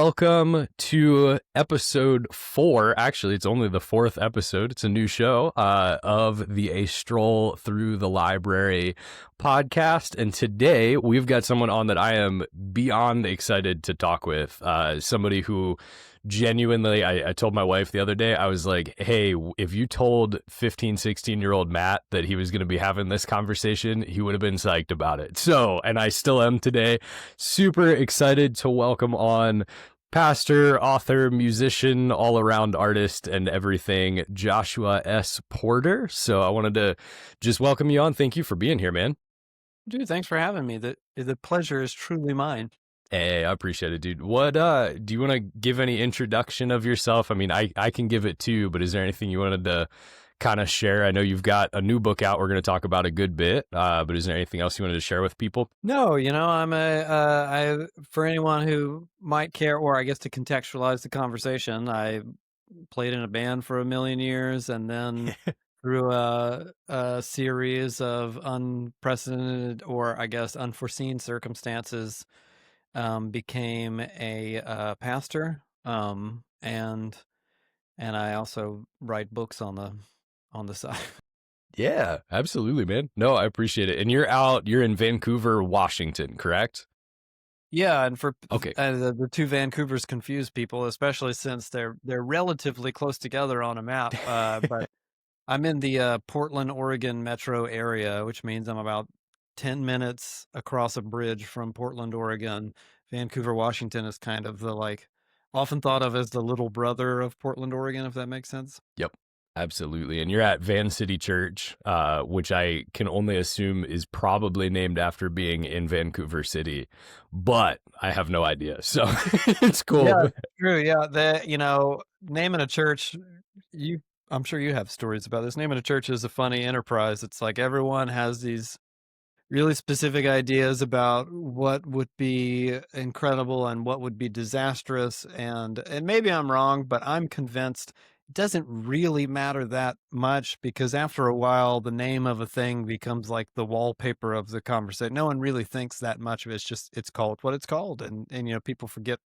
welcome to episode 4. Actually, it's only the 4th episode. It's a new show of the A Stroll Through the Library podcast. And today we've got someone on that I am beyond excited to talk with. Somebody who genuinely, I told my wife the other day, I was like, hey, if you told 15, 16-year-old Matt that he was going to be having this conversation, he would have been psyched about it. So, and I still am today. Super excited to welcome on pastor, author, musician, all-around artist, and everything, Joshua S. Porter. So I wanted to just welcome you on. Thank you for being here, man. Dude, thanks for having me. The pleasure is truly mine. Hey, I appreciate it, dude. What do you want to give any introduction of yourself? I mean, I can give it too, but is there anything you wanted to kind of share? I know you've got a new book out we're going to talk about a good bit, but is there anything else you wanted to share with people? No, I for anyone who might care, or I guess to contextualize the conversation, I played in a band for a million years, and then through a series of unprecedented, or I guess unforeseen circumstances, became a pastor, and I also write books on the side. Yeah, absolutely, man. No, I appreciate it. And you're in Vancouver, Washington, correct? Yeah, and for Okay. the two Vancouvers confuse people, especially since they're relatively close together on a map. But I'm in the Portland, Oregon metro area, which means I'm about 10 minutes across a bridge from Portland, Oregon. Vancouver, Washington is kind of often thought of as the little brother of Portland, Oregon, if that makes sense. Yep. Absolutely. And you're at Van City Church, which I can only assume is probably named after being in Vancouver City, but I have no idea. So it's cool. Yeah, true. Yeah. Naming a church, I'm sure you have stories about this. Naming a church is a funny enterprise. It's like everyone has these really specific ideas about what would be incredible and what would be disastrous. And maybe I'm wrong, but I'm convinced it doesn't really matter that much, because after a while, the name of a thing becomes like the wallpaper of the conversation. No one really thinks that much of it. It's just, it's called what it's called. And people forget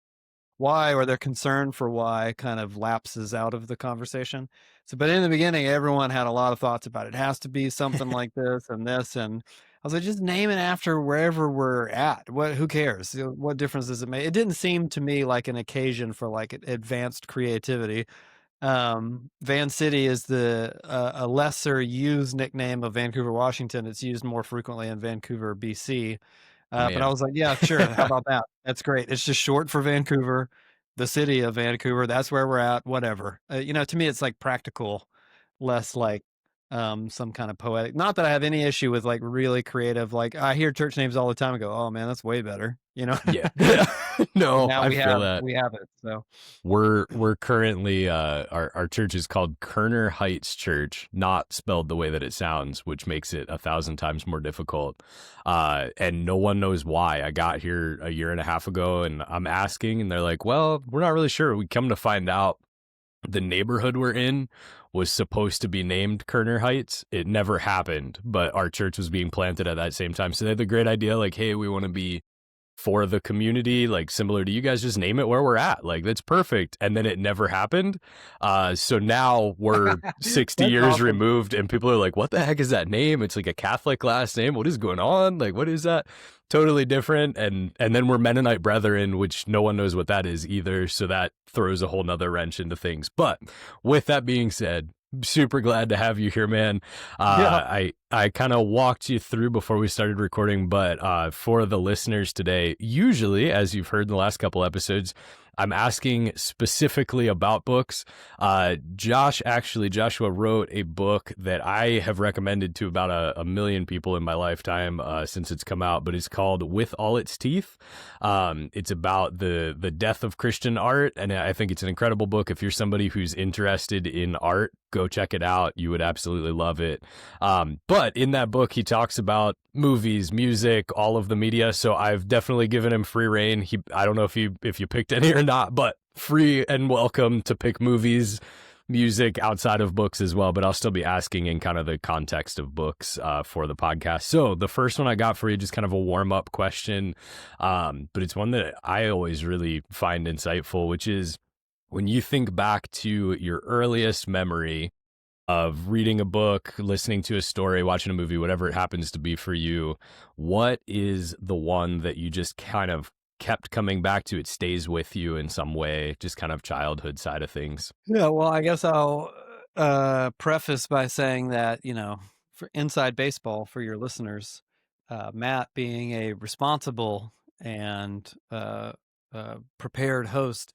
why, or their concern for why kind of lapses out of the conversation. So, but in the beginning, everyone had a lot of thoughts about it. It has to be something like this and this. And I was like, just name it after wherever we're at. Who cares? What difference does it make? It didn't seem to me like an occasion for like advanced creativity. Van City is a lesser used nickname of Vancouver, Washington. It's used more frequently in Vancouver, BC. But I was like, yeah, sure. How about that? That's great. It's just short for Vancouver, the city of Vancouver. That's where we're at. Whatever. To me, it's like practical, less like some kind of poetic. Not that I have any issue with like really creative. Like I hear church names all the time and go, oh man, that's way better. Yeah. No, now I we feel have that. we have it. So we're currently our church is called Kerner Heights Church, not spelled the way that it sounds, which makes it 1,000 times more difficult. And no one knows why. I got here a year and a half ago, and I'm asking, and they're like, "Well, we're not really sure." We come to find out the neighborhood we're in was supposed to be named Kerner Heights. It never happened, but our church was being planted at that same time. So they had the great idea, like, hey, we want to be for the community, like similar to you guys, just name it where we're at. Like, that's perfect. And then it never happened. So now we're 60 years awesome. removed, and people are like, what the heck is that name? It's like a Catholic last name. What is going on? Like, what is that? Totally different. And then we're Mennonite Brethren, which no one knows what that is either. So that throws a whole nother wrench into things. But with that being said, super glad to have you here, man. I kind of walked you through before we started recording, but for the listeners today, usually, as you've heard in the last couple episodes, I'm asking specifically about books. Joshua wrote a book that I have recommended to about a million people in my lifetime since it's come out, but it's called With All Its Teeth. It's about the death of Christian art, and I think it's an incredible book. If you're somebody who's interested in art, go check it out. You would absolutely love it. But in that book, he talks about movies, music, all of the media. So I've definitely given him free reign. I don't know if you picked any or not, but free and welcome to pick movies, music outside of books as well, but I'll still be asking in kind of the context of books for the podcast. So the first one I got for you, just kind of a warm up question, but it's one that I always really find insightful, which is when you think back to your earliest memory of reading a book, listening to a story, watching a movie, whatever it happens to be for you, what is the one that you just kind of kept coming back to? It stays with you in some way, just kind of childhood side of things. Yeah, well, I guess I'll preface by saying that, for inside baseball for your listeners, Matt being a responsible and prepared host,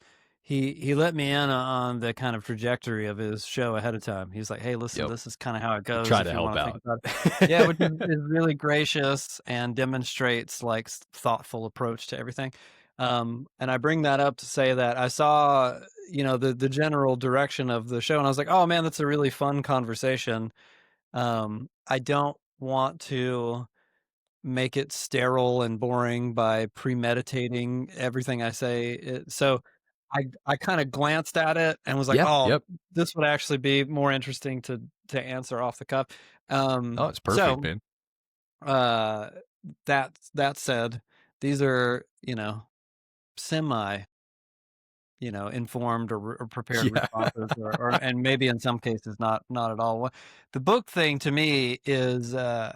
he let me in on the kind of trajectory of his show ahead of time. He's like, "Hey, listen, Yep. this is kind of how it goes Try if to you help want to think out. about it." Yeah, which is really gracious and demonstrates like thoughtful approach to everything. And I bring that up to say that I saw, the general direction of the show, and I was like, "Oh man, that's a really fun conversation." I don't want to make it sterile and boring by premeditating everything I say. So I kind of glanced at it and was like, Yeah. "Oh, Yep. this would actually be more interesting to answer off the cuff." Oh, it's perfect, So man. uh, that said, these are semi informed or prepared Yeah. responses, or and maybe in some cases not at all. The book thing to me is an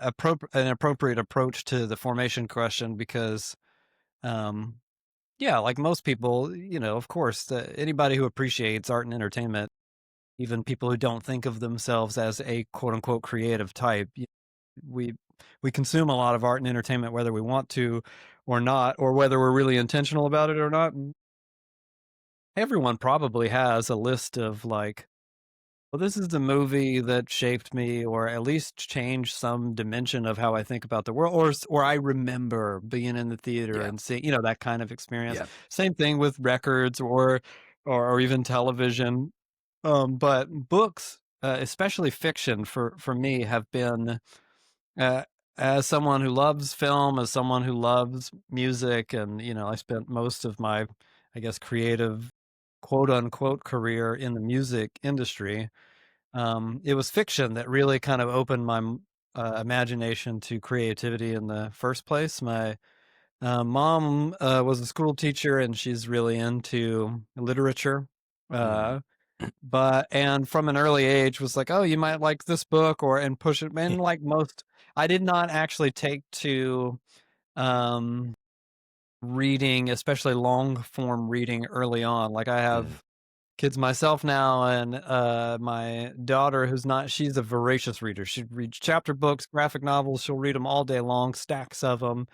appropriate approach to the formation question because, um, yeah, like most people, of course, anybody who appreciates art and entertainment, even people who don't think of themselves as a quote unquote creative type, we we consume a lot of art and entertainment whether we want to or not, or whether we're really intentional about it or not. Everyone probably has a list of like, well, this is the movie that shaped me, or at least changed some dimension of how I think about the world, or I remember being in the theater Yeah. and seeing, that kind of experience. Yeah. Same thing with records or even television. But books, especially fiction, for me, have been uh, as someone who loves film, as someone who loves music, and I spent most of my, I guess, creative quote unquote career in the music industry. It was fiction that really kind of opened my imagination to creativity in the first place. My mom was a school teacher, and she's really into literature. Mhm. Uh, and from an early age was like, "Oh, you might like this book," or and push it. And like most, I did not actually take to um, reading, especially long form reading, early on. Like I Mhm. have kids myself now, and my daughter, she's a voracious reader. She reads chapter books, graphic novels. She'll read them all day long, stacks of them.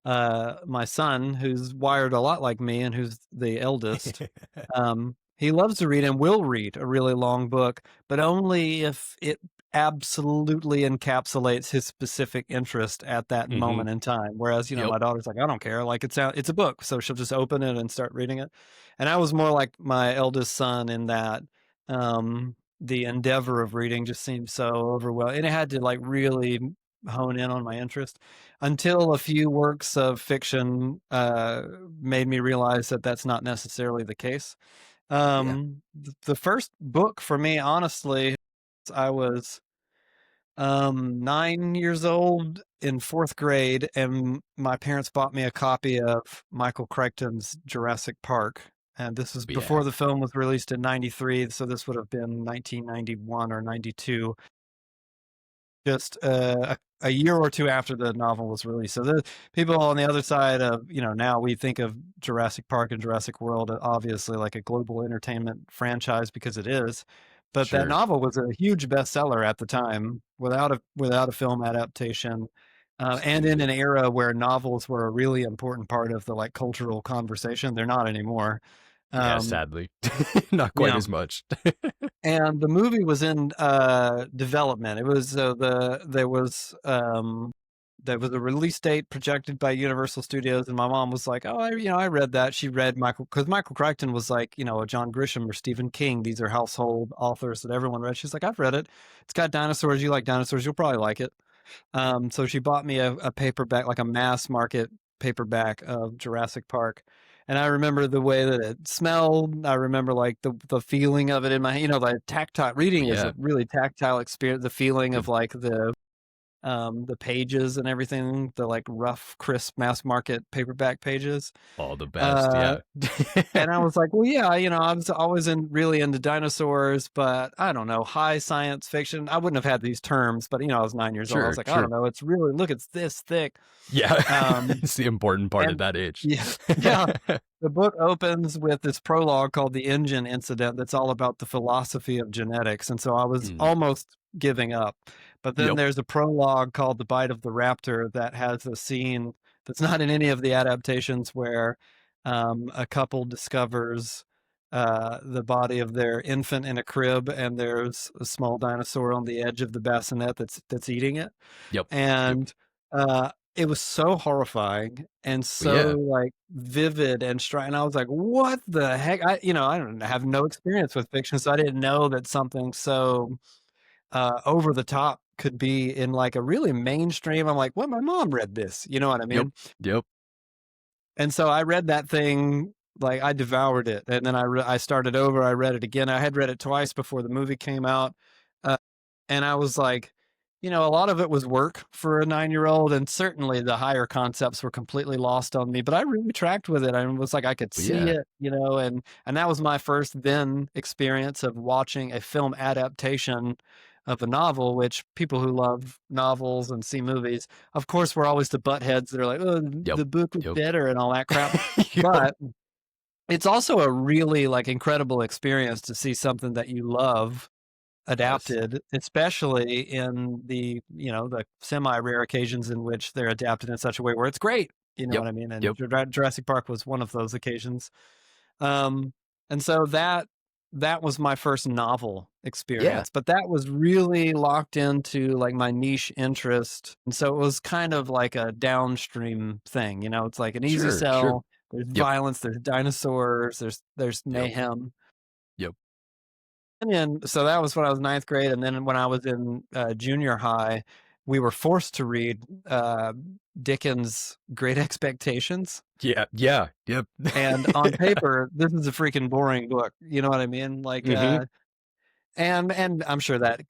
My son, who's wired a lot like me and who's the eldest, he loves to read and will read a really long book, but only if it absolutely encapsulates his specific interest at that Mhm. moment in time. Whereas, Yep. my daughter's like, I don't care. Like it's a book. So she'll just open it and start reading it. And I was more like my eldest son in that, the endeavor of reading just seemed so overwhelming. And it had to like really hone in on my interest until a few works of fiction made me realize that that's not necessarily the case. Yeah. The first book for me, honestly, I was 9 years old in fourth grade, and my parents bought me a copy of Michael Crichton's Jurassic Park. And this was Yeah. before the film was released in 93, so this would have been 1991 or 92, just a year or two after the novel was released. So the people on the other side of, now we think of Jurassic Park and Jurassic World obviously like a global entertainment franchise because it is. But that Sure. novel was a huge bestseller at the time without a film adaptation. And in an Dude. era where novels were a really important part of the like cultural conversation, they're not anymore. Yeah, Um, sadly. Not you quite know, as much. and the movie was in development. It was there was a release date projected by Universal Studios, and my mom was like, "Oh, I read that." She read because Michael Crichton was like, a John Grisham or Stephen King. These are household authors that everyone read. She's like, "I've read it. It's got dinosaurs. You like dinosaurs? You'll probably like it." So she bought me a paperback, like a mass market paperback of Jurassic Park. And I remember the way that it smelled. I remember like the feeling of it in my, like tactile reading is Yeah. a really tactile experience. The feeling of Good. like the pages and everything, the like rough, crisp mass market paperback pages. All the best. Uh, Yeah. and I was like, well, yeah, I was always really into dinosaurs, but I don't know, high science fiction. I wouldn't have had these terms, but I was 9 years old. I was Sure. like, I don't Sure. know, it's really, look, it's this thick. Yeah. Um, It's the important part at and that age. yeah, yeah, the book opens with this prologue called The Engine Incident that's all about the philosophy of genetics. And so I was Mm. almost giving up. But then Yep. there's a prologue called The Bite of the Raptor that has a scene that's not in any of the adaptations where a couple discovers the body of their infant in a crib, and there's a small dinosaur on the edge of the bassinet that's eating it. Yep. Yep. And it was so horrifying and Well, so yeah. like vivid and and I was like, what the heck? I don't have no experience with fiction, so I didn't know that something so over the top could be in like a really mainstream. I'm like, well, my mom read this, you know what I Yep. mean? Yep. And so I read that thing, like I devoured it, and then I started over. I read it again. I had read it twice before the movie came out, uh, and I was like, a lot of it was work for a 9-year-old, and certainly the higher concepts were completely lost on me. But I really tracked with it. I was like, I could Well, see yeah. it, and that was my first then experience of watching a film adaptation of a novel. Which people who love novels and see movies, of course, we're always the buttheads that are like, oh, Yep. the book was Yep. better and all that crap. Yep. But it's also a really like incredible experience to see something that you love Yes. adapted, especially in the semi-rare occasions in which they're adapted in such a way where it's great. You know Yep. what I mean? And Yep. Jurassic Park was one of those occasions. Um, and so that was my first novel Yeah. experience, but that was really locked into like my niche interest. And so it was kind of like a downstream thing, it's like an easy Sure. Sure. sell. There's Yep. violence, there's dinosaurs, there's Yep. mayhem. Yep. And then, so that was when I was ninth grade. And then when I was in junior high, we were forced to read Dickens' Great Expectations. Yeah. Yeah. Yep. And on paper, this is a freaking boring book. You know what I mean? Like, Hmm. and I'm sure that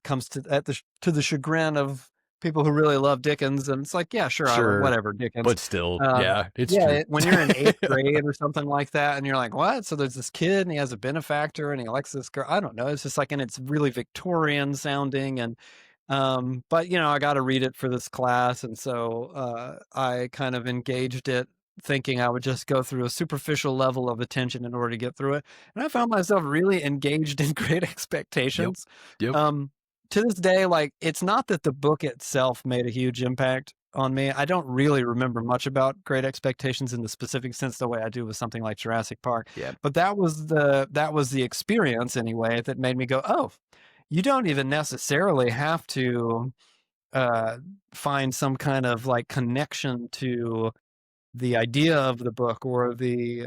comes to the chagrin of people who really love Dickens. And it's like, yeah, sure, Sure. whatever, Dickens. But still, Uh, yeah, it's yeah, true. when you're in eighth grade or something like that, and you're like, what? So there's this kid, and he has a benefactor, and he likes this girl. I don't know. It's just like, and it's really Victorian sounding, and but I got to read it for this class, and so I kind of engaged it, thinking I would just go through a superficial level of attention in order to get through it, and I found myself really engaged in Great Yep. Expectations. Yep. To this day, like it's not that the book itself made a huge impact on me. I don't really remember much about Great Expectations in the specific sense the way I do with something like Jurassic Park, Yeah. but that was the experience anyway that made me go, oh, you don't even necessarily have to uh, find some kind of like connection to the idea of the book or the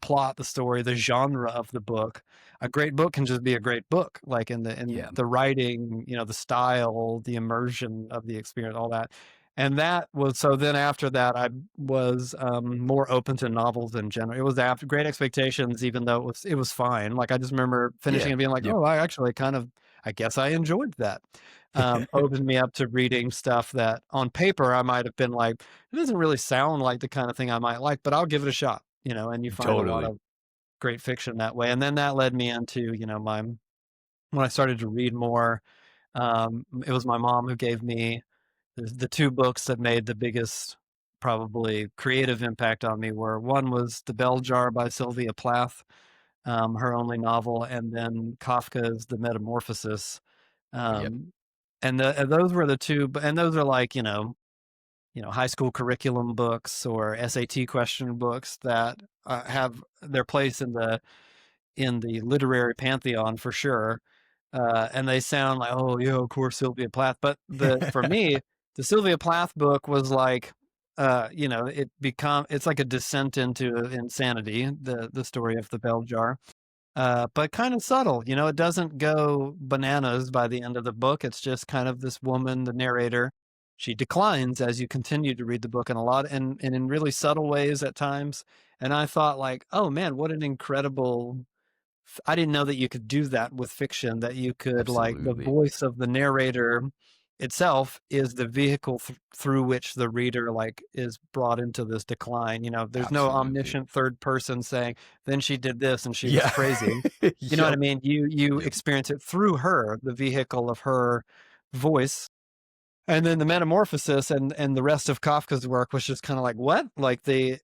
plot, the story, the genre of the book. A great book can just be a great book, like in Yeah. the writing, the style, the immersion of the experience, all that. And that was so. Then after that, I was more open to novels in general. It was after Great Expectations, even though it was fine. Like I just remember finishing Yeah. and being like, Yep. oh, I actually kind of, I guess I enjoyed that. Opened me up to reading stuff that on paper I might have been like, it doesn't really sound like the kind of thing I might like, but I'll give it a shot, and you find a lot Totally. of great fiction that way. And then that led me into, when I started to read more, it was my mom who gave me the two books that made the biggest, probably creative impact on me were one was The Bell Jar by Sylvia Plath, her only novel, and then Kafka's The Metamorphosis. Yep. Um, and those were the two, and those are like, high school curriculum books or SAT question books that have their place in the literary pantheon for sure. And they sound like, oh yeah, of course Sylvia Plath. But for me, the Sylvia Plath book was like, it's like a descent into insanity. The story of the bell jar. But kind of subtle, it doesn't go bananas by the end of the book. It's just kind of this woman, the narrator. she declines as you continue to read the book, and in really subtle ways at times. And I thought, like, oh man, what an incredible, I didn't know that you could do that with fiction, that you could, like, the Absolutely. voice of the narrator itself is the vehicle through which the reader, like, is brought into this decline. There's no Absolutely. omniscient third person saying, then she did this and she was Yeah. crazy. You know what I Yep. mean? You Yep. experience it through her, the vehicle of her voice. And then the metamorphosis and the rest of Kafka's work was just kind of like, what? Like the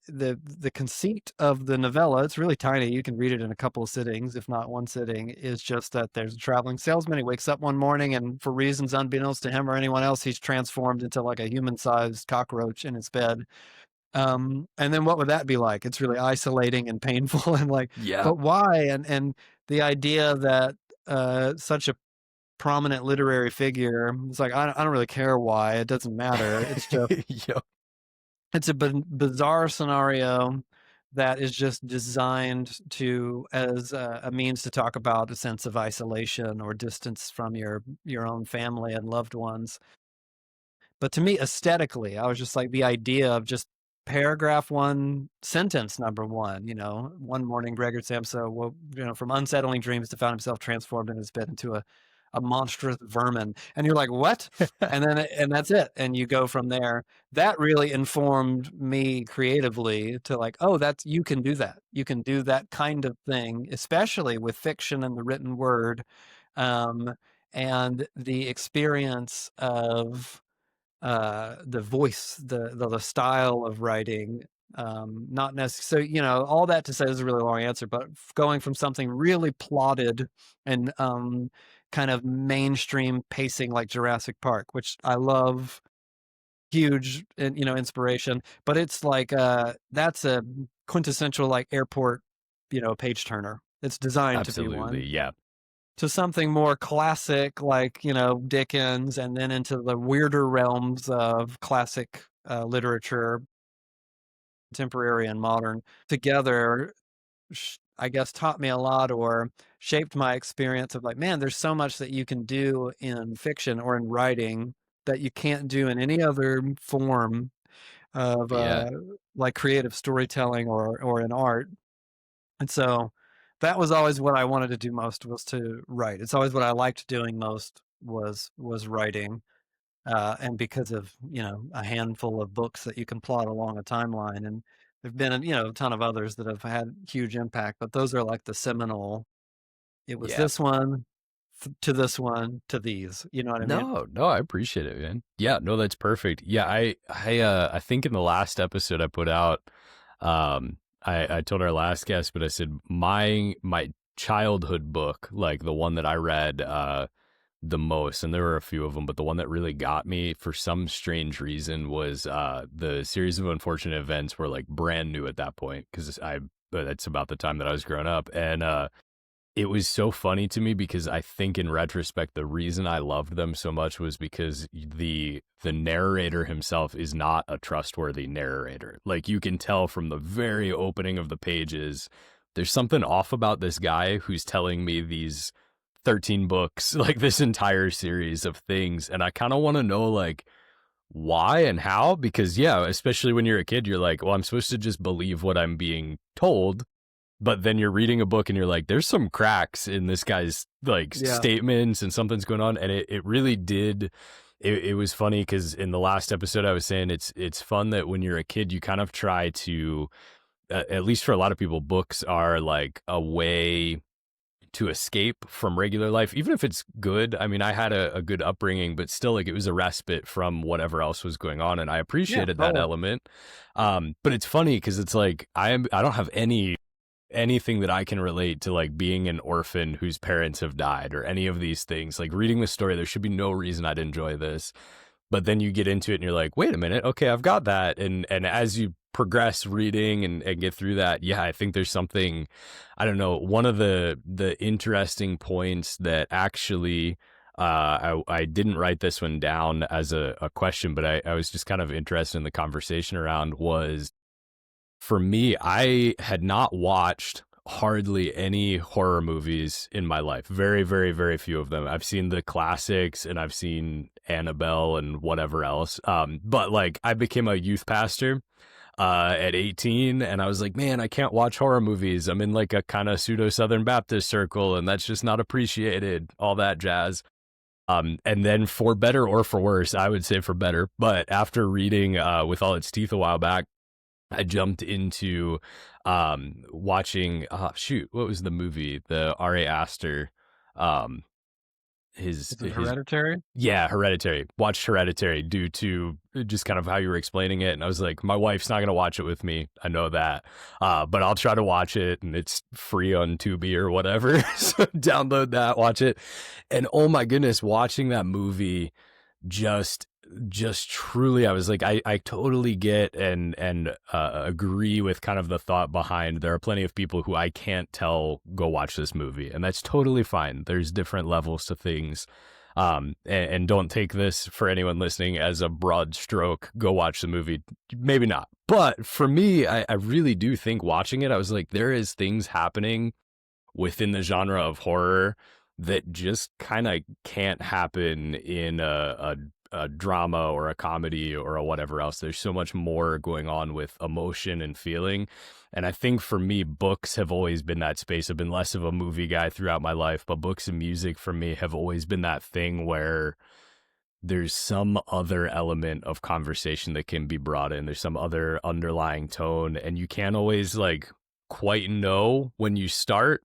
conceit of the novella, it's really tiny. You can read it in a couple of sittings, if not one sitting, is just that there's a traveling salesman. He wakes up one morning and for reasons unbeknownst to him or anyone else, he's transformed into like a human-sized cockroach in his bed. And then what would that be like? It's really isolating and painful and like, Yeah. but why? And the idea that such a prominent literary figure, it's like, I don't really care why, it doesn't matter. It's just, Yep. it's a bizarre scenario that is just designed to as a means to talk about a sense of isolation or distance from your own family and loved ones. But to me, aesthetically, I was just like, the idea of just paragraph one, sentence number one, one morning, Gregor Samsa woke, from unsettling dreams to found himself transformed in his bed into a monstrous vermin. And you're like, what? And that's it. And you go from there. That really informed me creatively to like, oh, you can do that. You can do that kind of thing, especially with fiction and the written word. And the experience of the voice, the style of writing, not necessarily, all that to say is a really long answer, but going from something really plotted and kind of mainstream pacing like Jurassic Park, which I love, huge, inspiration, but it's like that's a quintessential like airport, page turner. It's designed to be Absolutely. one, Yeah. to something more classic, like, Dickens, and then into the weirder realms of classic literature, contemporary and modern, together, I guess, taught me a lot or shaped my experience of like, man, there's so much that you can do in fiction or in writing that you can't do in any other form of Yeah. like creative storytelling or in art. And so that was always what I wanted to do most, was to write. It's always what I liked doing most was writing. And because of, a handful of books that you can plot along a timeline, and there've been, a ton of others that have had huge impact, but those are like the seminal, it was Yeah. this one to this one to these, you know what I mean? No, no, I appreciate it, man. Yeah, no, that's perfect. Yeah, I think in the last episode I put out, I told our last guest, but I said my childhood book, like the one that I read the most, and there were a few of them, but the one that really got me for some strange reason was the Series of Unfortunate Events were like brand new at that point, because that's about the time that I was growing up, and it was so funny to me because I think in retrospect, the reason I loved them so much was because the narrator himself is not a trustworthy narrator. Like, you can tell from the very opening of the pages, there's something off about this guy who's telling me these 13 books, like this entire series of things. And I kind of want to know, like, why and how, because yeah, especially when you're a kid, you're like, well, I'm supposed to just believe what I'm being told. But then you're reading a book and you're like, there's some cracks in this guy's like Yeah. statements and something's going on. And it really did. It was funny because in the last episode I was saying it's fun that when you're a kid, you kind of try to, at least for a lot of people, books are like a way to escape from regular life, even if it's good. I mean, I had a good upbringing, but still, like, it was a respite from whatever else was going on. And I Yeah, appreciated that totally. element. But it's funny because it's like, I don't have anything that I can relate to, like being an orphan whose parents have died or any of these things. Like, reading the story, there should be no reason I'd enjoy this. But then you get into it and you're like, wait a minute, okay, I've got that. And as you progress reading and get through that, yeah, I think there's something, I don't know, one of the interesting points that actually I didn't write this one down as a question, but I was just kind of interested in the conversation around was, for me, I had not watched hardly any horror movies in my life. Very, very, very few of them. I've seen the classics and I've seen Annabelle and whatever else. But like I became a youth pastor at 18, and I was like, man, I can't watch horror movies. I'm in like a kind of pseudo Southern Baptist circle, and that's just not appreciated, all that jazz. And then for better or for worse, I would say for better, but after reading With All Its Teeth a while back, I jumped into watching shoot, what was the movie? The R.A. Aster, um Is it his Hereditary? yeah, Hereditary. Watched Hereditary due to just kind of how you were explaining it. And I was like, my wife's not going to watch it with me. I know that. But I'll try to watch it, and it's free on Tubi or whatever. So download that, watch it. And oh my goodness, watching that movie just truly, I was like, I totally get and agree with kind of the thought behind there are plenty of people who I can't tell go watch this movie, and that's totally fine. There's different levels to things. And don't take this for anyone listening as a broad stroke, go watch the movie. Maybe not. But for me, I really do think watching it, I was like, there is things happening within the genre of horror that just kind of can't happen in a drama or a comedy or a whatever else. There's so much more going on with emotion and feeling. And I think for me, books have always been that space. I've been less of a movie guy throughout my life, but books and music for me have always been that thing where there's some other element of conversation that can be brought in. There's some other underlying tone, and you can't always like quite know when you start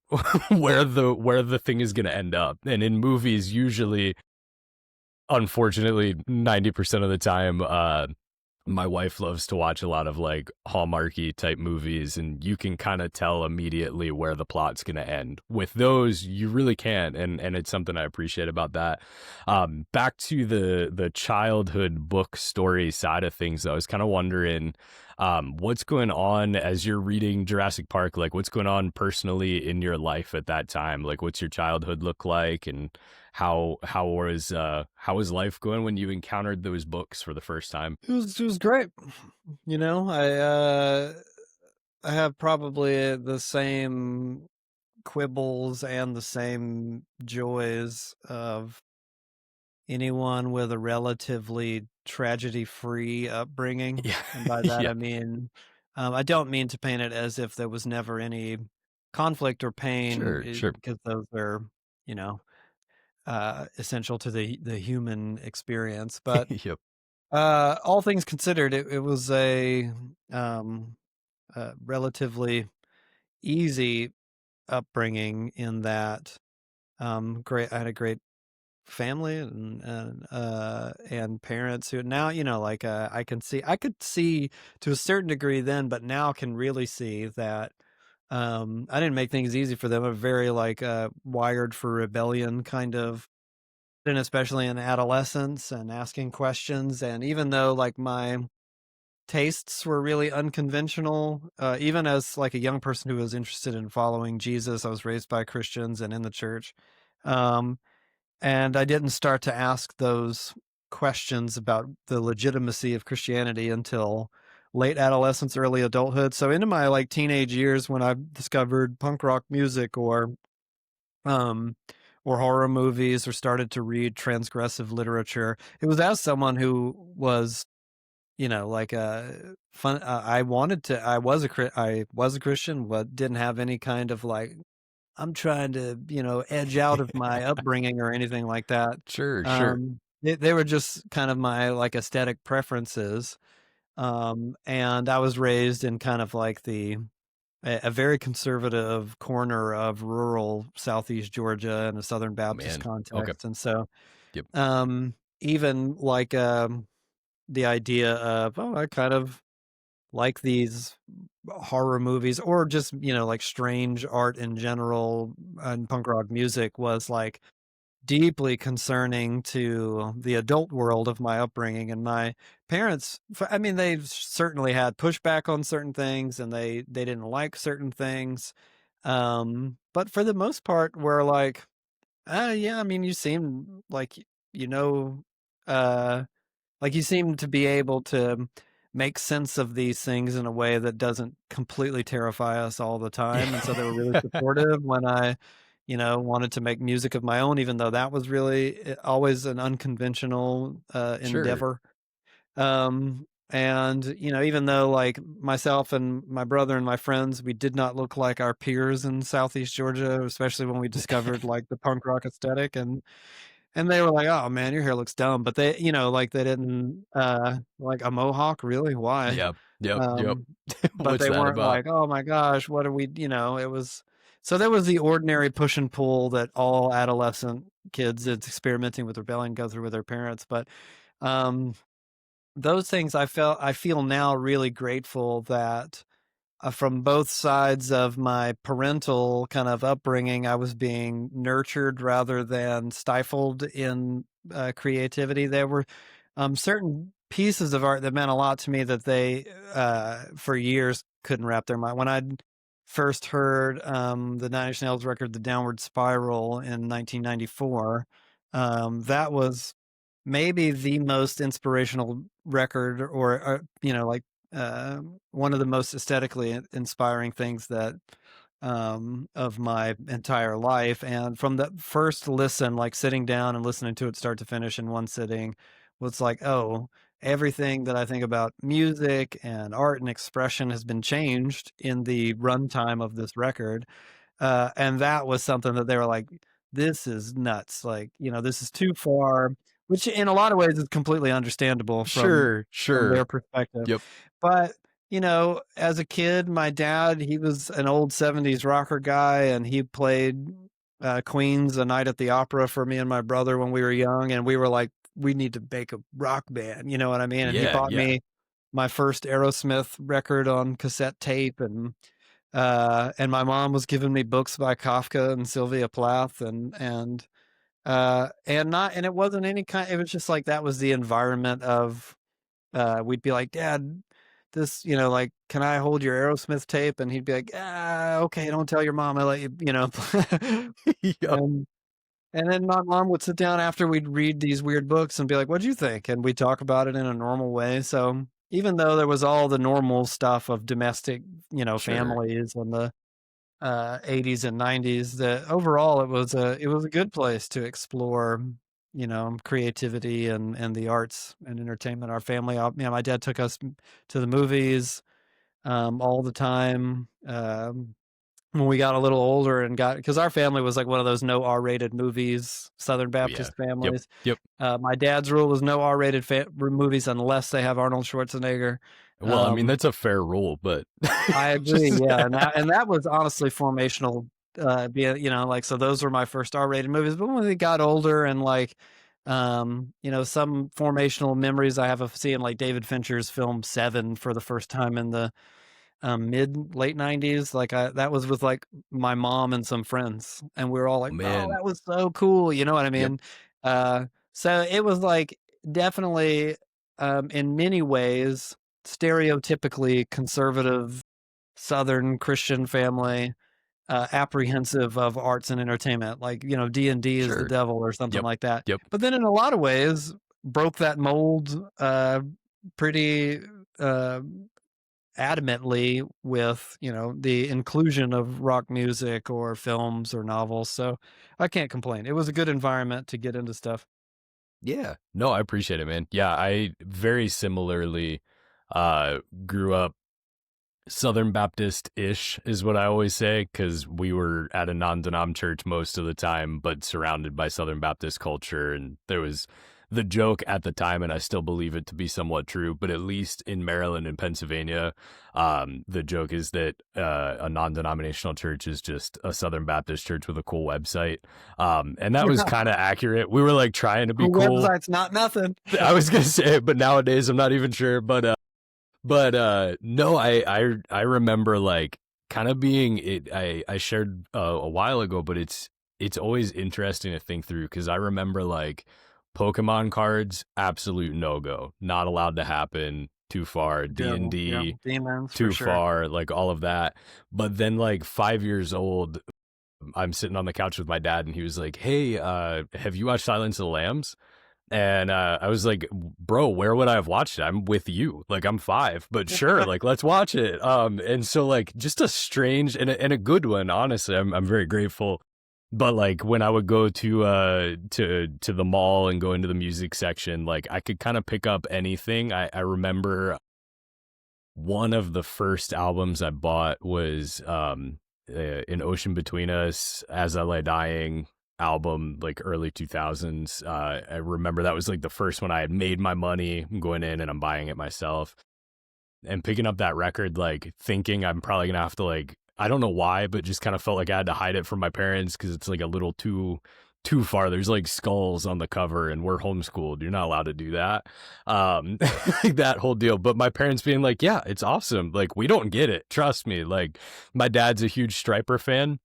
where the thing is going to end up. And in movies, usually, unfortunately, 90% of the time, my wife loves to watch a lot of like Hallmarky type movies, and you can kind of tell immediately where the plot's going to end. With those, you really can't, and it's something I appreciate about that. Back to the childhood book story side of things, though, I was kind of wondering what's going on as you're reading Jurassic Park. Like, what's going on personally in your life at that time? Like, what's your childhood look like, and how was life going when you encountered those books for the first time? It was great. You know, I have probably the same quibbles and the same joys of anyone with a relatively tragedy-free upbringing. Yeah, And by that, yeah, I mean, I don't mean to paint it as if there was never any conflict or pain, sure, sure. because those are, you know, essential to the human experience. But Yep. all things considered, it was um, a relatively easy upbringing in that great. I had a great family and parents who now, you know, like I could see to a certain degree then, but now can really see that I didn't make things easy for them. I'm very like wired for rebellion kind of, and especially in adolescence and asking questions. And even though like my tastes were really unconventional, even as like a young person who was interested in following Jesus, I was raised by Christians and in the church. Um, and I didn't start to ask those questions about the legitimacy of Christianity until late adolescence, early adulthood. So into my like teenage years when I discovered punk rock music um or horror movies or started to read transgressive literature, it was as someone who was, you know, like fun I was a Christian, but didn't have any kind of like I'm trying to, you know, edge out of my upbringing or anything like that. Sure, sure. They were just kind of my like aesthetic preferences. And I was raised in kind of like a very conservative corner of rural Southeast Georgia in a Southern Oh Baptist man. Okay. context. And so, Yep. even like, the idea of, oh, I kind of like these horror movies or just, you know, like strange art in general and punk rock music was like deeply concerning to the adult world of my upbringing. And my parents, I mean, they certainly had pushback on certain things and they didn't like certain things. But for the most part, we're like, yeah, I mean, you seem like, you know, uh, like you seem to be able to make sense of these things in a way that doesn't completely terrify us all the time. And so they were really supportive when I, wanted to make music of my own, even though that was really always an unconventional Sure. endeavor. And even though like myself and my brother and my friends, we did not look like our peers in Southeast Georgia, especially when we discovered like the punk rock aesthetic, and they were like, "Oh man, your hair looks dumb," but they, like they didn't like a mohawk, really? Why? Yep. Yep. Yep. Um, but What's they that weren't about? like, "Oh my gosh, what are we?" It was so there was the ordinary push and pull that all adolescent kids that's experimenting with rebellion go through with their parents, but um those things I feel now really grateful that from both sides of my parental kind of upbringing, I was being nurtured rather than stifled in creativity. There were certain pieces of art that meant a lot to me that they, for years, couldn't wrap their mind. When I first heard the Nine Inch Nails record, "The Downward Spiral" in 1994, that was maybe the most inspirational record, or like one of the most aesthetically inspiring things that of my entire life. And from the first listen, like sitting down and listening to it start to finish in one sitting, was like, oh, everything that I think about music and art and expression has been changed in the runtime of this record. And that was something that they were like, this is nuts. Like, this is too far, which in a lot of ways is completely understandable Sure. from Sure. their perspective. Yep. But, as a kid, my dad, he was an old 70s rocker guy, and he played Queen's A Night at the Opera for me and my brother when we were young. And we were like, we need to make a rock band, you know what I mean? And he Yeah. bought Yeah. me my first Aerosmith record on cassette tape, and my mom was giving me books by Kafka and Sylvia Plath, and it wasn't any kind, it was just like that was the environment of we'd be like, "Dad, this, like, can I hold your Aerosmith tape?" And he'd be like, "Ah, okay, don't tell your mom I let you," Yep. and and then my mom would sit down after we'd read these weird books and be like, "What'd you think?" And we'd talk about it in a normal way. So even though there was all the normal stuff of domestic, Sure. families and the 80s and 90s, that overall it was a good place to explore, creativity and the arts and entertainment. Our family, my dad took us to the movies all the time. When we got a little older and because our family was like one of those no R-rated movies, Southern Oh, yeah. Baptist Yep. families. Yep. My dad's rule was no R-rated movies unless they have Arnold Schwarzenegger. Well, I mean, Um, that's a fair rule, but I agree, just yeah, and that was honestly formational, being, like, so those were my first R-rated movies. But when we got older and like, some formational memories I have of seeing like David Fincher's film Seven for the first time in the mid late 90s, like that was with like my mom and some friends, and we were all like, "Oh, man. that was so cool," you know what I Yep. mean? So it was like definitely, in many ways, stereotypically conservative Southern Christian family, apprehensive of arts and entertainment, like, D&D is the Sure. devil or something Yep. like that. Yep. But then in a lot of ways broke that mold pretty uh, adamantly with, the inclusion of rock music or films or novels. So I can't complain. It was a good environment to get into stuff. Yeah. No, I appreciate it, man. Yeah, I very similarly uh grew up Southern Baptist-ish is what I always say, because we were at a non-denom church most of the time, but surrounded by Southern Baptist culture. And there was the joke at the time, and I still believe it to be somewhat true, but at least in Maryland and Pennsylvania, the joke is that a non-denominational church is just a Southern Baptist church with a cool website. And that was kind of accurate. We were like trying to be Cool cool. website's not nothing. I was going to say it, but nowadays I'm not even sure. But no, I remember like kind of being it. I shared a while ago, but it's always interesting to think through, because I remember like Pokemon cards, absolute no go, not allowed to happen, too far. D and Devil, yeah, D, demons for too sure. far, like all of that. But then like 5 years old, I'm sitting on the couch with my dad, and he was like, "Hey, have you watched Silence of the Lambs?" And I was like, bro, where would I have watched it? I'm with you. Like, I'm 5, but sure, like, let's watch it. And so, like, just a strange and a good one, honestly. I'm very grateful. But like when I would go to the mall and go into the music section, like I could kind of pick up anything. I remember one of the first albums I bought was An Ocean Between Us, As I Lay Dying album, like early 2000s. I remember that was like the first one I had made my money. I'm going in and I'm buying it myself and picking up that record, like thinking I'm probably gonna have to, like, I don't know why, but just kind of felt like I had to hide it from my parents because it's like a little too far. There's like skulls on the cover and we're homeschooled. You're not allowed to do that. Like that whole deal. But my parents being like, yeah, it's awesome. Like, we don't get it. Trust me. Like, my dad's a huge Striper fan.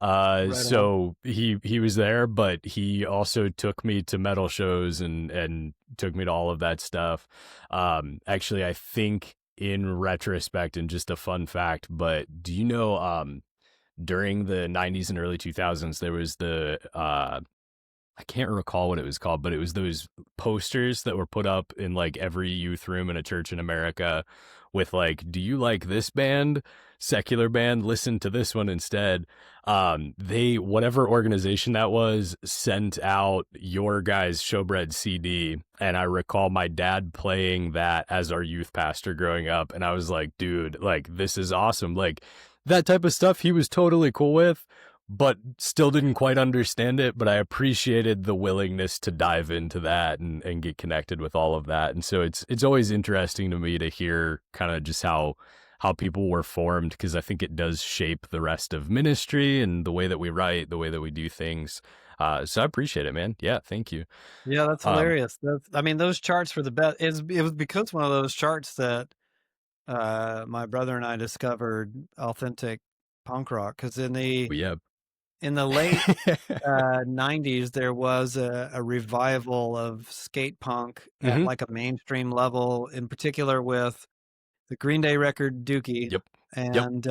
Right on. So he was there, but he also took me to metal shows and took me to all of that stuff. Actually, I think in retrospect, and just a fun fact, but do you know, during the 90s and early 2000s, there was the I can't recall what it was called, but it was those posters that were put up in like every youth room in a church in America with like, do you like this band? Secular band, listen to this one instead. They, whatever organization that was, sent out your guys' ShowBread CD. And I recall my dad playing that as our youth pastor growing up. And I was like, dude, like, this is awesome. Like, that type of stuff he was totally cool with, but still didn't quite understand it. But I appreciated the willingness to dive into that and get connected with all of that. And so it's always interesting to me to hear kind of just how people were formed, because I think it does shape the rest of ministry and the way that we write, the way that we do things. So I appreciate it, man. Yeah, thank you. Yeah, that's Um, hilarious. I mean, those charts were the best. It was because one of those charts that my brother and I discovered authentic punk rock, because but yeah. in the late 90s there was a revival of skate punk at Hmm. like a mainstream level, in particular with the Green Day record Dookie Yep. Yep. and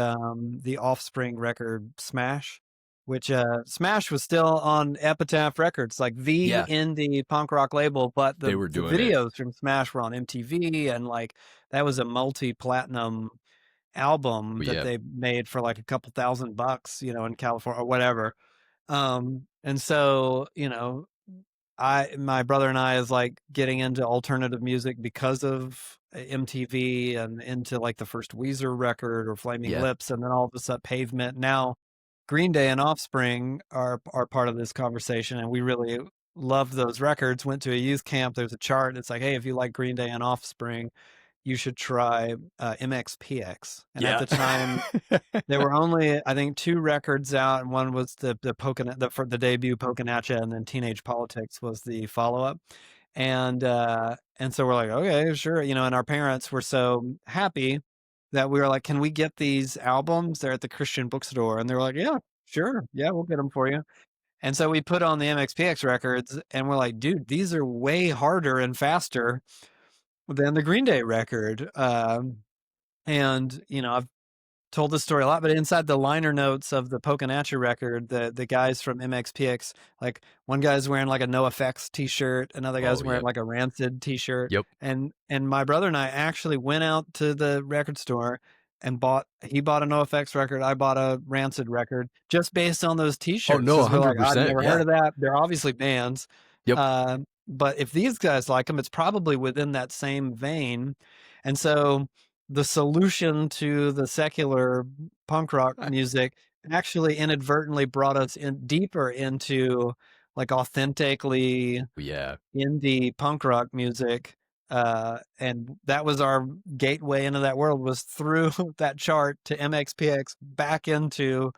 the Offspring record Smash, which Smash was still on Epitaph Records, like the Yeah, indie punk rock label, but they the were the doing it. videos from Smash were on MTV, and like that was a multi-platinum album But that yeah. they made for like a couple $1,000, in California or whatever. And so, my brother and I is like getting into alternative music because of MTV and into like the first Weezer record or Flaming Yeah. Lips, and then all of a sudden Pavement. Now Green Day and Offspring are part of this conversation, and we really loved those records. Went to a youth camp. There's a chart. It's like, hey, if you like Green Day and Offspring, you should try MXPX. And at Yeah. the time, there were only, I think, 2 records out, and one was the the debut Pokinatcha, and then Teenage Politics was the follow-up. And so we're like, okay, sure, and our parents were so happy that we were like, can we get these albums? They're at the Christian bookstore, and they were like, yeah, sure, yeah, we'll get them for you. And so we put on the MXPX records, and we're like, dude, these are way harder and faster than the Green Day record. And I've told this story a lot, but inside the liner notes of the Pokinatcha record, the guys from MXPX, like one guy's wearing like a NoFX t-shirt, another guy's Oh, wearing yep. like a Rancid t-shirt, Yep. and my brother and I actually went out to the record store and he bought a NoFX record, I bought a Rancid record, just based on those Oh, t-shirts, no, because we're like, I've 100%. never heard Yeah. of that. They're obviously bands. Yep. But if these guys like them, it's probably within that same vein. And so the solution to the secular punk rock music actually inadvertently brought us in deeper into like authentically Yeah. indie punk rock music. And that was our gateway into that world, was through that chart to MXPX, back into,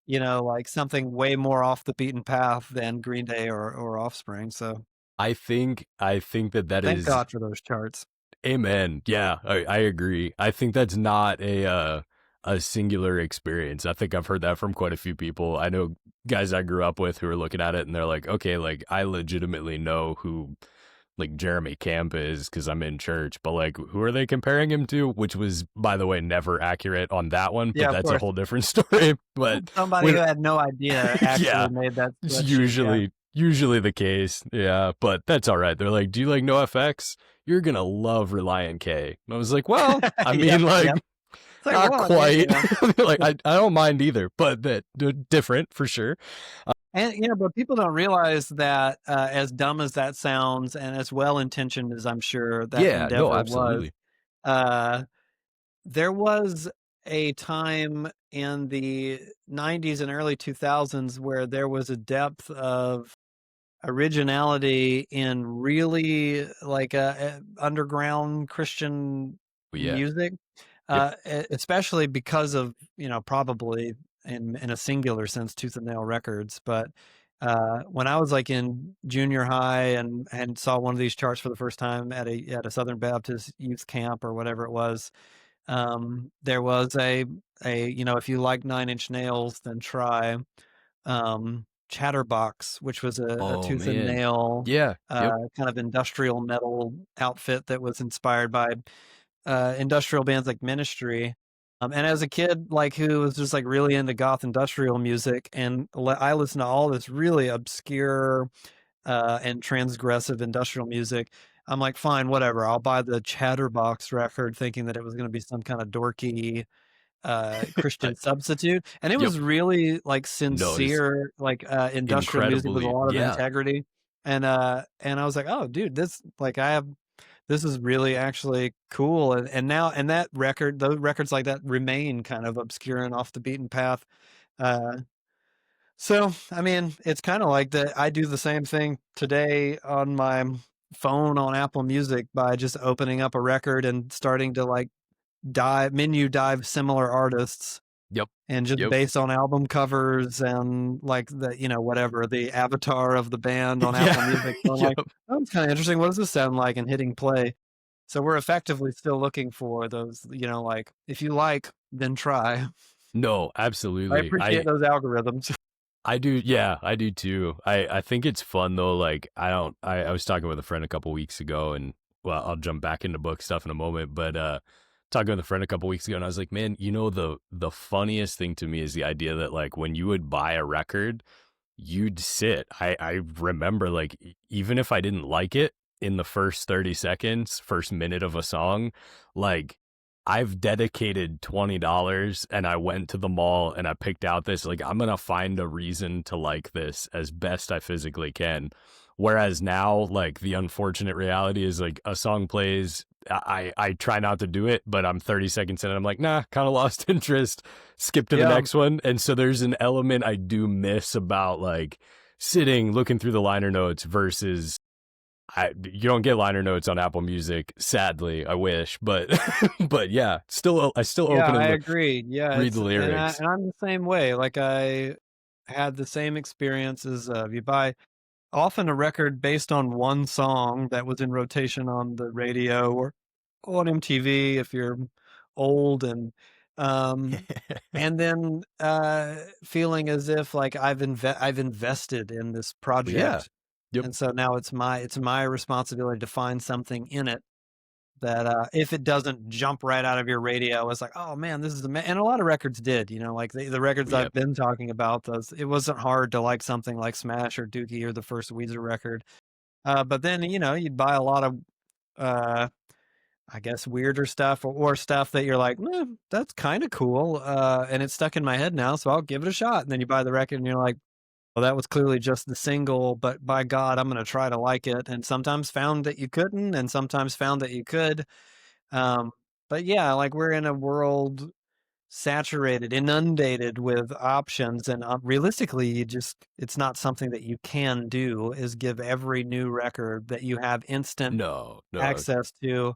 like something way more off the beaten path than Green Day or Offspring. So I think that thank is God for those charts. amen. Yeah, I agree. I think that's not a singular experience. I think I've heard that from quite a few people. I know guys I grew up with who are looking at it and they're like, okay, like I legitimately know who like Jeremy Camp is because I'm in church, but like who are they comparing him to? Which was, by the way, never accurate on that one, but Yeah, of that's a course. whole different story. But Somebody when who had no idea actually yeah, made that it's spreadsheet. Yeah. usually the case. Yeah, but that's all right. They're like, "Do you like NoFX? You're gonna love Reliant K." And I was like, "Well, I Yep, mean, yep. like, It's like, not well, I mean, quite." Like, I don't mind either, but that they're different for sure. and but people don't realize that as dumb as that sounds, and as well intentioned as I'm sure that Yeah, no, endeavor was, absolutely. uh, there was a time in the 90s and early 2000s where there was a depth of originality in really like underground Christian But yeah, music, yep. especially because of probably in a singular sense Tooth and Nail Records. But when I was like in junior high and saw one of these charts for the first time at a Southern Baptist youth camp or whatever it was, there was a if you like Nine Inch Nails, then try Chatterbox, which was a Oh Tooth and man, Nail, yeah, yep, kind of industrial metal outfit that was inspired by, industrial bands like Ministry. And as a kid, like, who was just, like, really into goth industrial music, and I listened to all this really obscure, and transgressive industrial music. I'm like, "Fine, whatever, I'll buy the Chatterbox record," thinking that it was gonna be some kinda dorky I, Christian substitute, and it yep. was really, like, No, it's sincere, like, industrial music with a incredibly, lot of yeah, integrity, and I was like, "Oh, dude, this is really actually cool," and now and that record those records like that remain kind of obscure and off the beaten path, uh, so, I mean, it's kinda like that I do the same thing today on my phone on Apple Music by just opening up a record and starting to, like, dive similar artists, yep, and just yep, based on album covers and, like, whatever, the avatar of the band on yeah, Apple Music, so I'm like, yep. "Oh, that's kinda interesting. What does this sound like?" And hitting play. So we're effectively still looking for those, like, if you like, then try. No, I absolutely. appreciate those algorithms. I do, yeah, I do too. I think it's fun though. Like, I was talking with a friend a couple weeks ago, and well, I'll jump back into book stuff in a moment, but talking with a friend a couple weeks ago, and I was like, man, the funniest thing to me is the idea that like when you would buy a record, you'd sit. I remember like even if I didn't like it in the first 30 seconds, first minute of a song, like I've dedicated $20 and I went to the mall and I picked out this, like I'm gonna find a reason to like this as best I physically can. Whereas now, like the unfortunate reality is like a song plays, I try not to do it, but I'm 30 seconds in and I'm like, nah, kind of lost interest, skip to the Yeah. next one. And so there's an element I do miss about like sitting, looking through the liner notes versus you don't get liner notes on Apple Music, sadly. I wish, but but yeah, still I still Yeah, open I and look, agree. Yeah, read it's the lyrics. and I'm the same way. Like, I had the same experiences of you buy often a record based on one song that was in rotation on the radio or on MTV if you're old, um, and then, feeling as if, like, I've invested in this But yeah, project, yep, and so now it's my responsibility to find something in it that, if it doesn't jump right out of your radio, it's like, "Oh, man, this is ama," and a lot of records did, like, the records yep, I've been talking about, those it wasn't hard to like something like Smash or Dookie or the first Weezer record, but then, you'd buy a lot of, uh, I guess, weirder stuff or stuff that you're like, that's kinda cool, and it's stuck in my head now, so I'll give it a shot," and then you buy the record and you're like, "Well, that was clearly just the single, but by God, I'm gonna try to like it," and sometimes found that you couldn't and sometimes found that you could, um, but yeah, like we're in a world saturated, inundated with options, and realistically, it's not something that you can do is give every new record that you have instant no, no, access to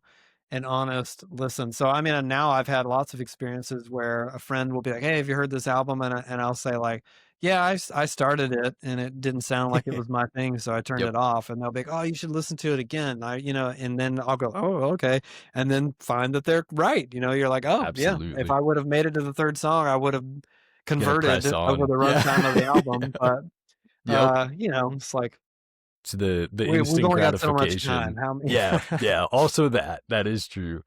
an honest listen. So, I mean, and now I've had lots of experiences where a friend will be like, "Hey, have you heard this album?" And I'll say like, "Yeah, I started it and it didn't sound like it was my thing, so I turned yep, it off." And they'll be like, "Oh, you should listen to it again." And then I'll go, "Oh, okay." And then find that they're right. You're like, "Oh, yeah, if absolutely. I would have made it to the third song, I would have You gotta converted press over on. the Yeah, runtime of the album." But, yep. it's like It's the we've instant only got so much time. gratification. How many Yeah, yeah. Also that is true.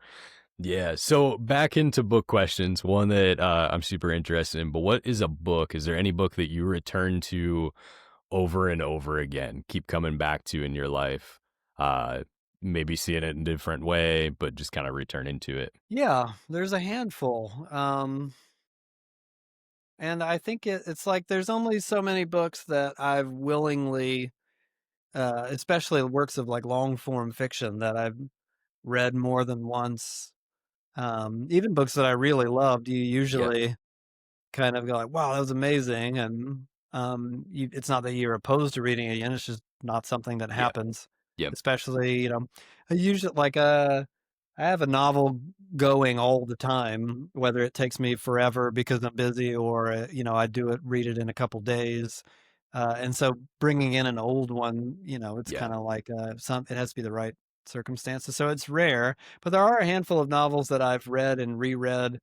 Yeah. So back into book questions, one that I'm super interested in. But what is a book? Is there any book that you return to over and over again, keep coming back to in your life? Uh, Maybe seeing it in a different way, but just kind of returning to it. Yeah, there's a handful. And I think it's like there's only so many books that I've willingly, especially works of like long form fiction that I've read more than once. Even books that I really loved, you Yeah. usually kind of go like, "Wow, that was amazing," and it's not that you're opposed to reading it again. It's just not something that Yeah. happens. Yep. Especially, I usually like I have a novel going all the time, whether it takes me forever because I'm busy or I read it in a couple days. And so bringing in an old one, it's Yeah. kind of like it has to be the right circumstances. So it's rare, but there are a handful of novels that I've read and reread.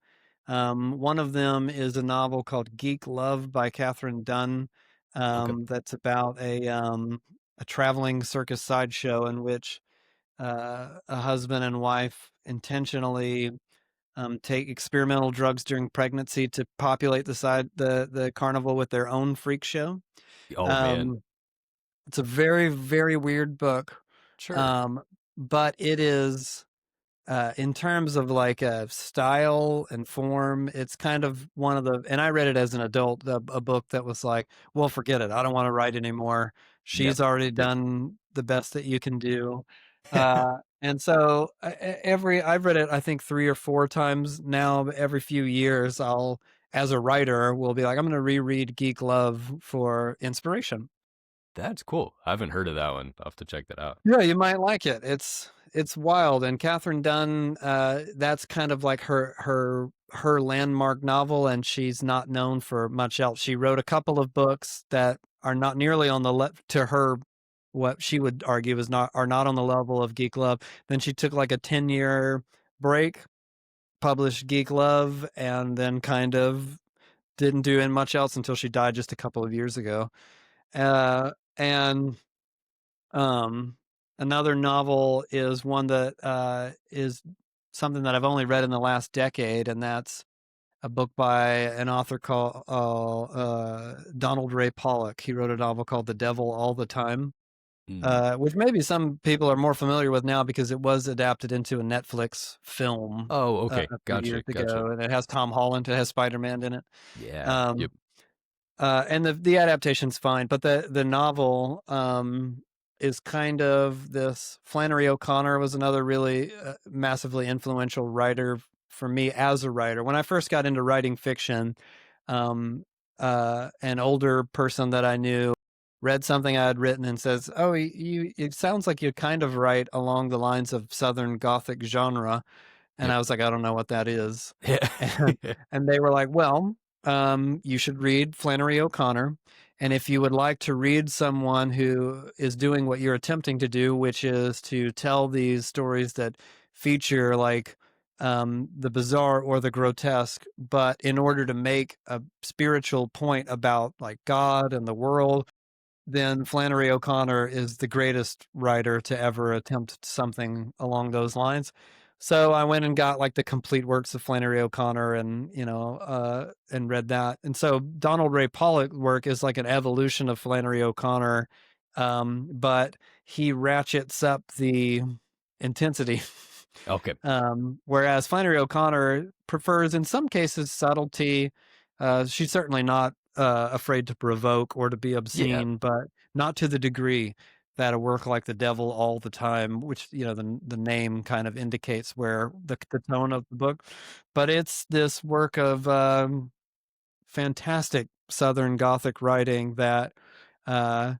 One of them is a novel called Geek Love by Catherine Dunn. Okay. That's about a traveling circus sideshow in which a husband and wife intentionally take experimental drugs during pregnancy to populate the carnival with their own freak show. Oh man. Um, it's a very, very weird book, Sure. um, but it is in terms of like a style and form, it's kind of one of and I read it as an adult, a book that was like, well, forget it. I don't want to write anymore. Yep. She's already Yep. done the best that you can do. And so I've read it, I think 3 or 4 times now. But every few years, as a writer, will be like, I'm going to reread Geek Love for inspiration. That's cool. I haven't heard of that one. I'll have to check that out. Yeah, you might like it. It's wild. And Catherine Dunn, that's kind of like her landmark novel, and she's not known for much else. She wrote a couple of books that are not nearly on the to her, what she would argue is not are not on the level of Geek Love. Then she took like a 10-year break, published Geek Love, and then kind of didn't do much else until she died just a couple of years ago. And Another novel is one that is something that I've only read in the last decade, and that's a book by an author called Donald Ray Pollock. He wrote a novel called The Devil All the Time, Mm. which maybe some people are more familiar with now because it was adapted into a Netflix film Oh, okay. a few Gotcha. years Gotcha. ago, and it has Tom Holland. It has Spider-Man in it. Yeah. Yep. Um, and the adaptation's fine, but the novel is kind of this. Flannery O'Connor was another really massively influential writer for me as a writer. When I first got into writing fiction, an older person that I knew read something I had written and says, "Oh, it sounds like you kind of write along the lines of Southern Gothic genre." And Yep. I was like, "I don't know what that is." Yeah. And and they were like, "Well, you should read Flannery O'Connor. And if you would like to read someone who is doing what you're attempting to do, which is to tell these stories that feature like the bizarre or the grotesque, but in order to make a spiritual point about like God and the world, then Flannery O'Connor is the greatest writer to ever attempt something along those lines." So I went and got like the complete works of Flannery O'Connor and, and read that. And so Donald Ray Pollock work is like an evolution of Flannery O'Connor. But he ratchets up the intensity. Okay. Whereas Flannery O'Connor prefers, in some cases, subtlety. She's certainly not afraid to provoke or to be Yeah. obscene, but not to the degree that a work like The Devil All the Time, which the name kind of indicates where the tone of the book, but it's this work of fantastic Southern Gothic writing that uh,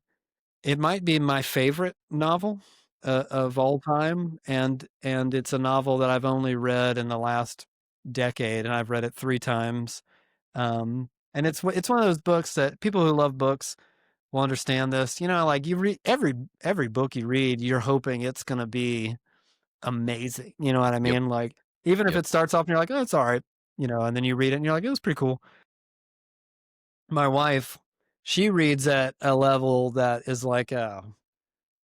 it might be my favorite novel of all time, and it's a novel that I've only read in the last decade, and I've read it 3 times. And it's one of those books that people who love books will understand this. Like you read every book you read, you're hoping it's gonna be amazing. You know what I Yep. mean? Like even if Yep. it starts off and you're like, oh, it's all right, and then you read it and you're like, it was pretty cool. My wife, she reads at a level that is like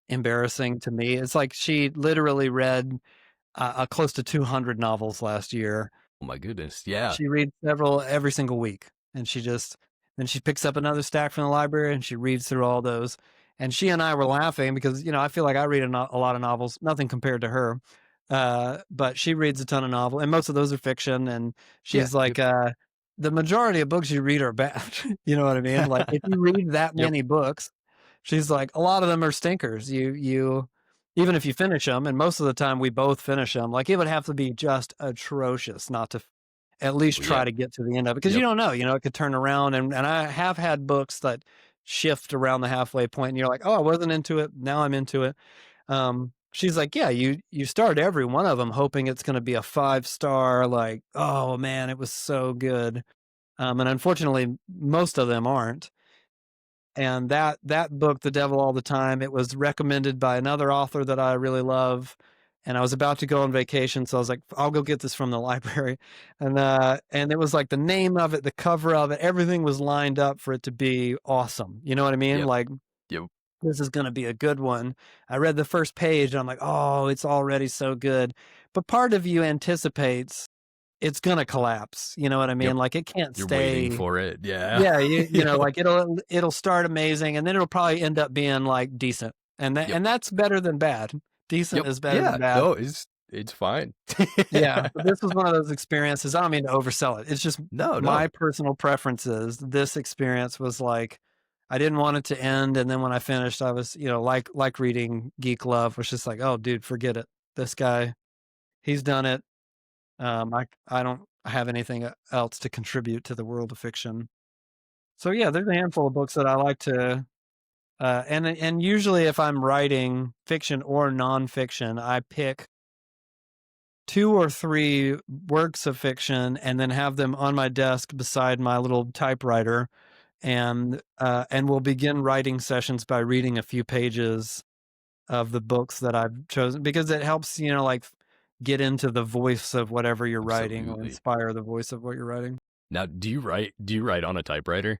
embarrassing to me. It's like she literally read close to 200 novels last year. Oh my goodness. Yeah. She reads several every single week, and she just Then she picks up another stack from the library and she reads through all those. And she and I were laughing because, I feel like I read a lot of novels, nothing compared to her. But she reads a ton of novels, and most of those are fiction. And Yeah. she's like, the majority of books you read are bad. You know what I mean? Like if you read that Yep. many books, she's like, a lot of them are stinkers. Even if you finish them, and most of the time we both finish them, like it would have to be just atrocious not to at least try Yeah. to get to the end of it. Because you Yep. don't know, it could turn around. And I have had books that shift around the halfway point and you're like, oh, I wasn't into it. Now I'm into it. She's like, yeah, you start every one of them hoping it's going to be a 5-star, like, oh man, it was so good. And unfortunately, most of them aren't. And that book, The Devil All the Time, it was recommended by another author that I really love. And I was about to go on vacation, so I was like, I'll go get this from the library. And it was like the name of it, the cover of it, everything was lined up for it to be awesome. You know what I mean? Yep. Like, Yep. this is going to be a good one. I read the first page and I'm like, oh, it's already so good. But part of you anticipates it's going to collapse. You know what I mean? Yep. Like it can't You're stay. waiting for it. Yeah. Yeah, you know, Yep. like it'll start amazing and then it'll probably end up being like decent. And Yep. that's better than bad. Decent Yep. is better Yeah. than bad. No, it's fine. Yeah, but this was one of those experiences. I don't mean to oversell it. It's just No, my no. personal preferences. This experience was like, I didn't want it to end, and then when I finished, I was, like reading Geek Love, was just like, oh, dude, forget it. This guy, he's done it. I don't have anything else to contribute to the world of fiction. So yeah, there's a handful of books that I like to, and usually if I'm writing fiction or nonfiction, I pick 2 or 3 works of fiction and then have them on my desk beside my little typewriter, and we'll begin writing sessions by reading a few pages of the books that I've chosen because it helps, like get into the voice of whatever you're writing or Absolutely. inspire the voice of what you're writing. Now, do you write on a typewriter?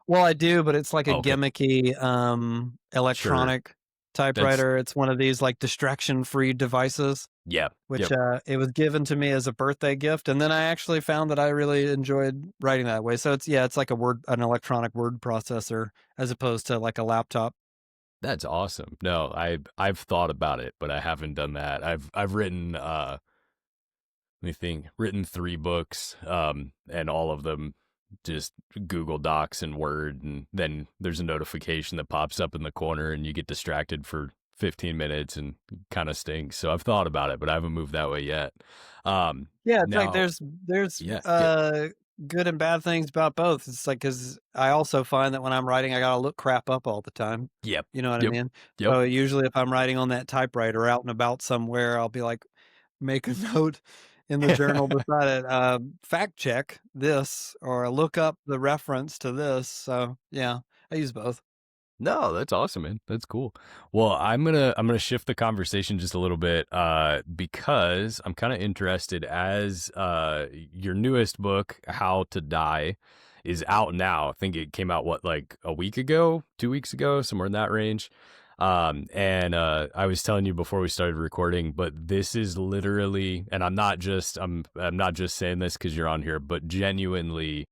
Well, I do, but it's like a Oh, okay. gimmicky Sure. electronic That's typewriter. It's one of these like distraction-free devices. yeah. Which, Yep. it was given to me as a birthday gift, and then I actually found that I really enjoyed writing that way. So it's like an electronic word processor as opposed to like a laptop. That's awesome. No, I've thought about it, but I haven't done that. I've written let me think, written 3 books, and all of them just Google Docs and Word, and then there's a notification that pops up in the corner and you get distracted for 15 minutes and kind of stinks. So I've thought about it, but I haven't moved that way yet. Yeah, it's like Now, there's, yeah, yeah, good and bad things about both. It's like, 'cause I also find that when I'm writing, I gotta look crap up all the time. yep, You know what I yep, mean? yep. So usually if I'm writing on that typewriter out and about somewhere, I'll be like, make a note in the journal beside it, fact check this or look up the reference to this. So yeah, I use both. No, that's awesome, man. That's cool. Well, I'm gonna shift the conversation just a little bit, because I'm kind of interested as your newest book, How to Die, is out now. I think it came out like a week ago, 2 weeks ago, somewhere in that range. And I was telling you before we started recording, but this is literally, and I'm not just saying this because you're on here, but genuinely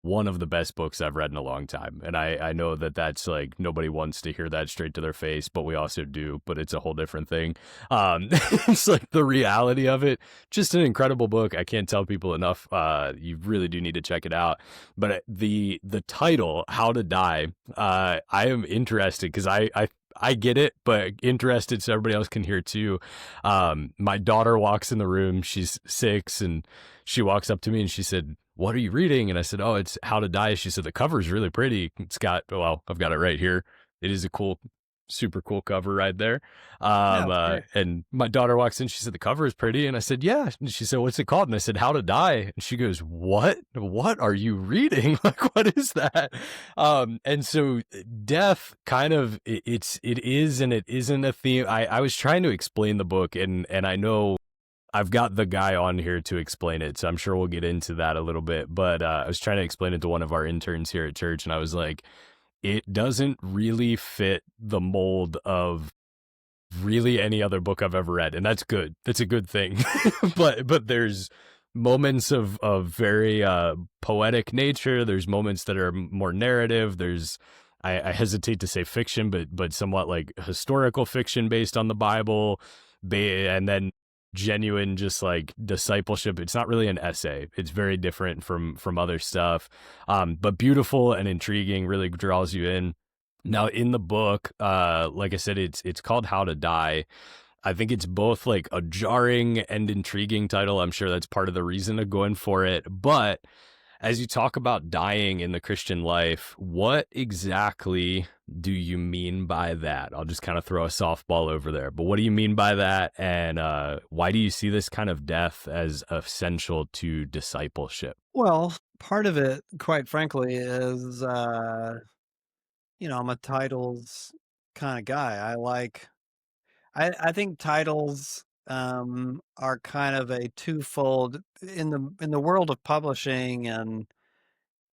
one of the best books I've read in a long time. And I know that that's like nobody wants to hear that straight to their face, but we also do, but it's a whole different thing. It's like the reality of it. Just an incredible book. I can't tell people enough. You really do need to check it out. But the title, How to Die, I am interested because I get it, but interested so everybody else can hear too. My daughter walks in the room. She's 6, and she walks up to me and she said, "What are you reading?" And I said, "Oh, it's How to Die." She said, "The cover's really pretty. I've got it right here. It is a cool, super cool cover right there." Yeah, it's great. And my daughter walks in. She said, "The cover is pretty." And I said, "Yeah." And she said, "What's it called?" And I said, "How to Die." And she goes, "What? What are you reading? Like, what is that?" And so death kind of, it is and it isn't a theme. I was trying to explain the book, and I know I've got the guy on here to explain it, so I'm sure we'll get into that a little bit. But I was trying to explain it to one of our interns here at church, and I was like, it doesn't really fit the mold of really any other book I've ever read, and that's good. That's a good thing. But there's moments of very poetic nature. There's moments that are more narrative. There's I hesitate to say fiction, but somewhat like historical fiction based on the Bible, and then genuine just like discipleship. It's not really an essay. It's very different from other stuff, but beautiful and intriguing. Really draws you in. Now in the book, like I said, it's called How to Die. I think it's both like a jarring and intriguing title. I'm sure that's part of the reason of going for it. But as you talk about dying in the Christian life, what exactly do you mean by that? I'll just kind of throw a softball over there. But what do you mean by that? And why do you see this kind of death as essential to discipleship? Well, part of it, quite frankly, is I'm a titles kind of guy. I think titles are kind of a twofold in the world of publishing and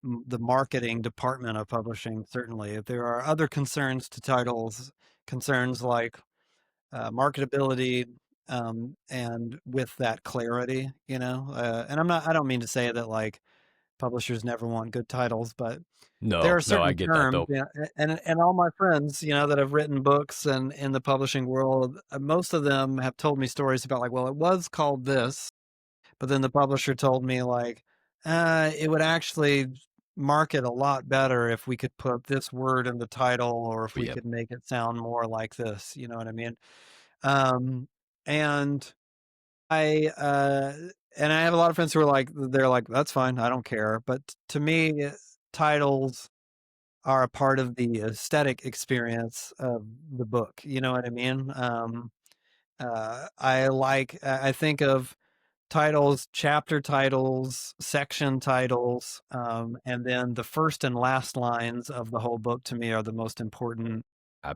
the marketing department of publishing. Certainly, there are other concerns to titles, concerns like marketability, and with that clarity. And I don't mean to say that like publishers never want good titles, but there No, are no, I certain get that terms, though. and all my friends, that have written books and in the publishing world, most of them have told me stories about like, well, it was called this, but then the publisher told me like, it would actually market a lot better if we could put this word in the title, or if we Yeah, could make it sound more like this. You know what I mean? Um, and I and I have a lot of friends who are like, they're like, that's fine, I don't care. But to me, titles are a part of the aesthetic experience of the book. You know what I mean? I think of titles, chapter titles, section titles, and then the first and last lines of the whole book to me are the most important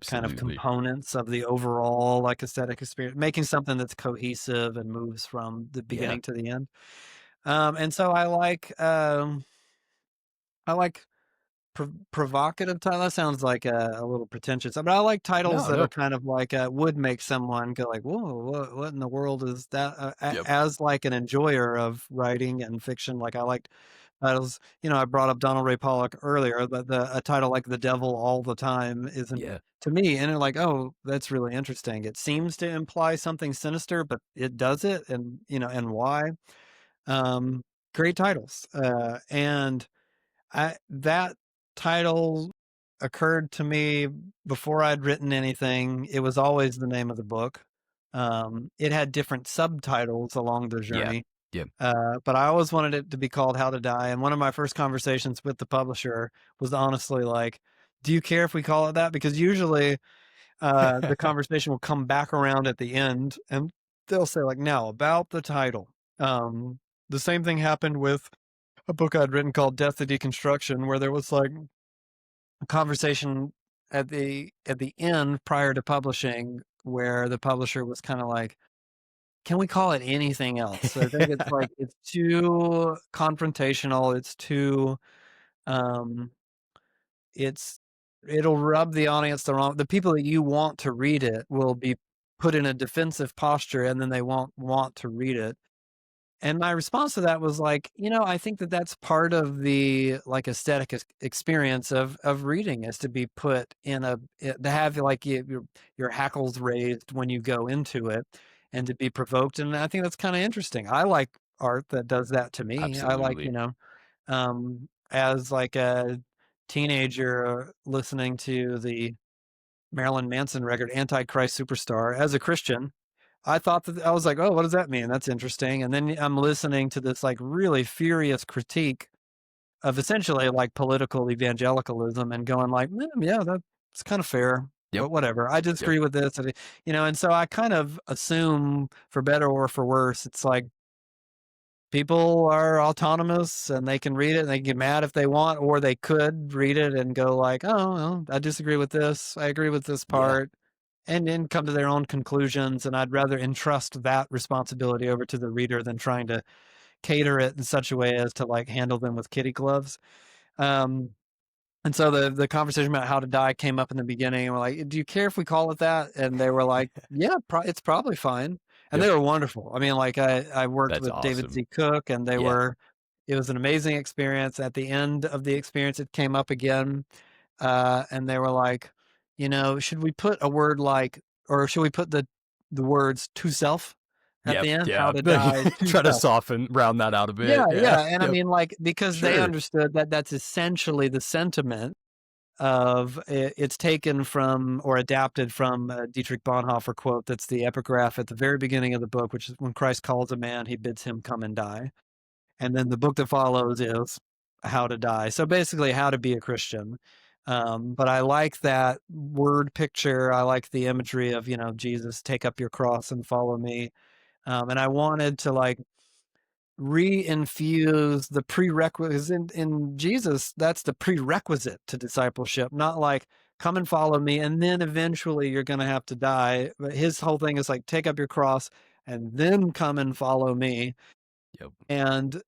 kind of absolutely. components of the overall like aesthetic experience, making something that's cohesive and moves from the Yeah. beginning to the end. And so I like provocative title. That sounds like a little pretentious, but I like titles No, that are no. kind of like would make someone go like, "Whoa, what in the world is that?" Yep. As like an enjoyer of writing and fiction, like I liked titles. I brought up Donald Ray Pollock earlier, but a title like "The Devil All the Time" isn't Yeah. to me, and they're like, "Oh, that's really interesting." It seems to imply something sinister, but it does it, and and why? Um, Great titles, and that title occurred to me before I'd written anything. It was always the name of the book. It had different subtitles along the Yeah. journey, Yeah. but I always wanted it to be called How to Die. And one of my first conversations with the publisher was honestly like, "Do you care if we call it that?" Because usually the conversation will come back around at the end, and they'll say like, "Now about the title." The same thing happened with a book I'd written called Death to Deconstruction, where there was like a conversation at the end prior to publishing where the publisher was kind of like, "Can we call it anything else?" I think it's like it's too confrontational. It's too um it's it'll rub the audience the wrong. The people that you want to read it will be put in a defensive posture, and then they won't want to read it. And my response to that was like, I think that that's part of the like aesthetic experience of reading, is to be put in to have like your hackles raised when you go into it, and to be provoked. And I think that's kind of interesting. I like art that does that to me. I like, Absolutely. as like a teenager listening to the Marilyn Manson record, Antichrist Superstar, as a Christian, I thought that I was like, "Oh, what does that mean? That's interesting." And then I'm listening to this like really furious critique of essentially like political evangelicalism, and going like, yeah, that's kind of fair, Yep. but whatever. I Yep. disagree with this." And so I kind of assume, for better or for worse, it's like people are autonomous and they can read it and they can get mad if they want, or they could read it and go like, "Oh, well, I disagree with this. I agree with this Yeah. part." And then come to their own conclusions. And I'd rather entrust that responsibility over to the reader than trying to cater it in such a way as to like handle them with kitty gloves. Um, and so the conversation about How to Die came up in the beginning, and we're like, "Do you care if we call it that?" And they were like, "Yeah, it's probably fine." and Yep. they were wonderful. I mean, like I worked That's with David awesome. Z. Cook, and Yeah. it was an amazing experience. At the end of the experience, it came up again, and they were like, should we put a word like, or should we put the words to self at Yep. the end? How Yeah. to die to Try to self. soften, round that out a Yeah, bit. Yeah. yeah, and I Yep. mean, like, because they Sure. understood that that's essentially the sentiment of it's taken from or adapted from a Dietrich Bonhoeffer quote that's the epigraph at the very beginning of the book, which is when Christ calls a man, he bids him come and die. And then the book that follows is how to die. So basically, how to be a Christian. But I like that word picture. I like the imagery of, Jesus, take up your cross and follow me. And I wanted to like reinfuse the prerequisites in Jesus. That's the prerequisite to discipleship, not like come and follow me and then eventually you're going to have to die. But his whole thing is like take up your cross and then come and follow me. Yep. And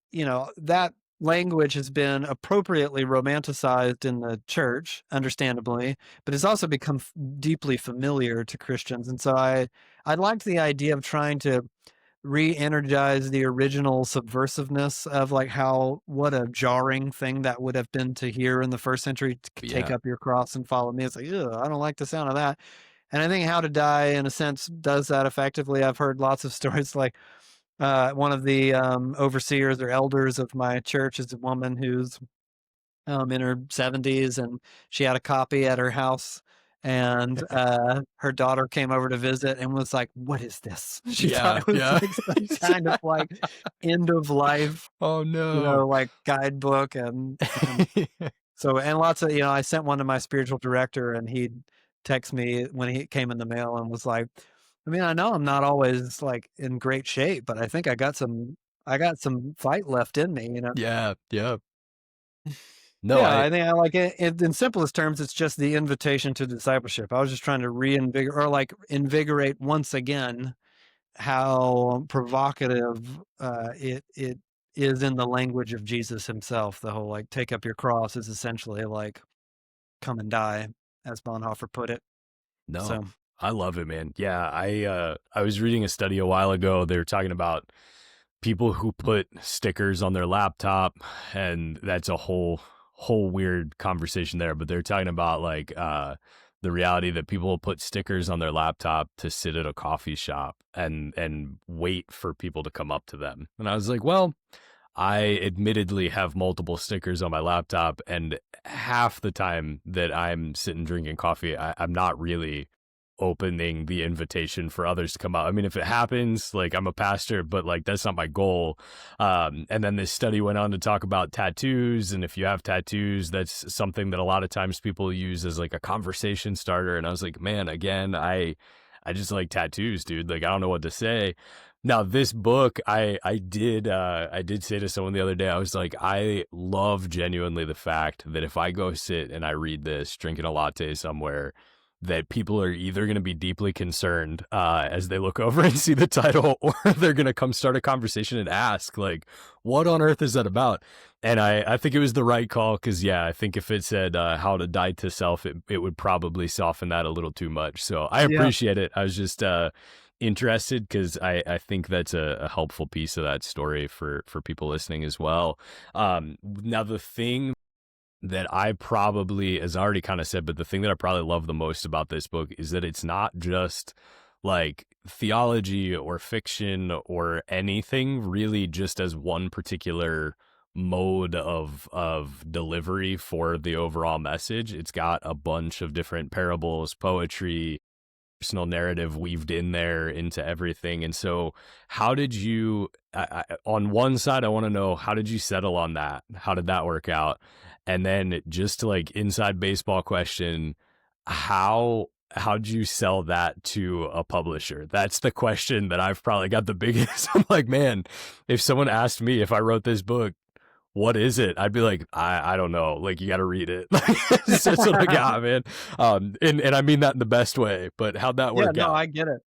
that language has been appropriately romanticized in the church, understandably, but it's also become deeply familiar to Christians. And so I liked the idea of trying to re-energize the original subversiveness of like what a jarring thing that would have been to hear in the first century, to take Yeah. up your cross and follow me. It's like, ugh, I don't like the sound of that. And I think How to Die, in a sense, does that effectively. I've heard lots of stories like one of the overseers or elders of my church is a woman who's in her 70s, and she had a copy at her house, and her daughter came over to visit and was like, what is this? She thought Yeah. it was Yeah. like some kind of like end of life, Oh no. like guidebook. And so, and lots of, I sent one to my spiritual director, and he'd text me when he came in the mail and was like, I mean, I know I'm not always like in great shape, but I think I got some fight left in me. Yeah. Yeah. No, Yeah, I I think I like it. In simplest terms, it's just the invitation to discipleship. I was just trying to reinvigorate or like invigorate once again how provocative it is in the language of Jesus himself. The whole like take up your cross is essentially like come and die, as Bonhoeffer put it. no. So I love it, man. Yeah, I was reading a study a while ago. They were talking about people who put stickers on their laptop, and that's a whole weird conversation there, but they're talking about like the reality that people will put stickers on their laptop to sit at a coffee shop and wait for people to come up to them. And I was like, well, I admittedly have multiple stickers on my laptop, and half the time that I'm sitting drinking coffee, I'm not really opening the invitation for others to come out. I mean, if it happens, like I'm a pastor, but like that's not my goal. And then this study went on to talk about tattoos. And if you have tattoos, that's something that a lot of times people use as like a conversation starter. And I was like, man, again, I just like tattoos, dude. Like, I don't know what to say. Now, this book, I did say to someone the other day, I was like, I love genuinely the fact that if I go sit and I read this, drinking a latte somewhere, that people are either going to be deeply concerned as they look over and see the title, or they're going to come start a conversation and ask, like, what on earth is that about? And I think it was the right call because, yeah, I think if it said how to die to self, it would probably soften that a little too much. So I yeah, appreciate it. I was just interested because I think that's a helpful piece of that story for people listening as well. Now, the thing that I probably, as I already kind of said, but the thing that I probably love the most about this book is that it's not just like theology or fiction or anything really just as one particular mode of delivery for the overall message. It's got a bunch of different parables, poetry, personal narrative weaved in there into everything. And so how did you on one side, I want to know, how did you settle on that? How did that work out? And then just to like inside baseball question, how'd you sell that to a publisher? That's the question that I've probably got the biggest. I'm like, man, if someone asked me if I wrote this book, what is it? I'd be like, I don't know. Like, you got to read it. That's what I got, man. And I mean that in the best way. But how'd that yeah. work No, out? I get it.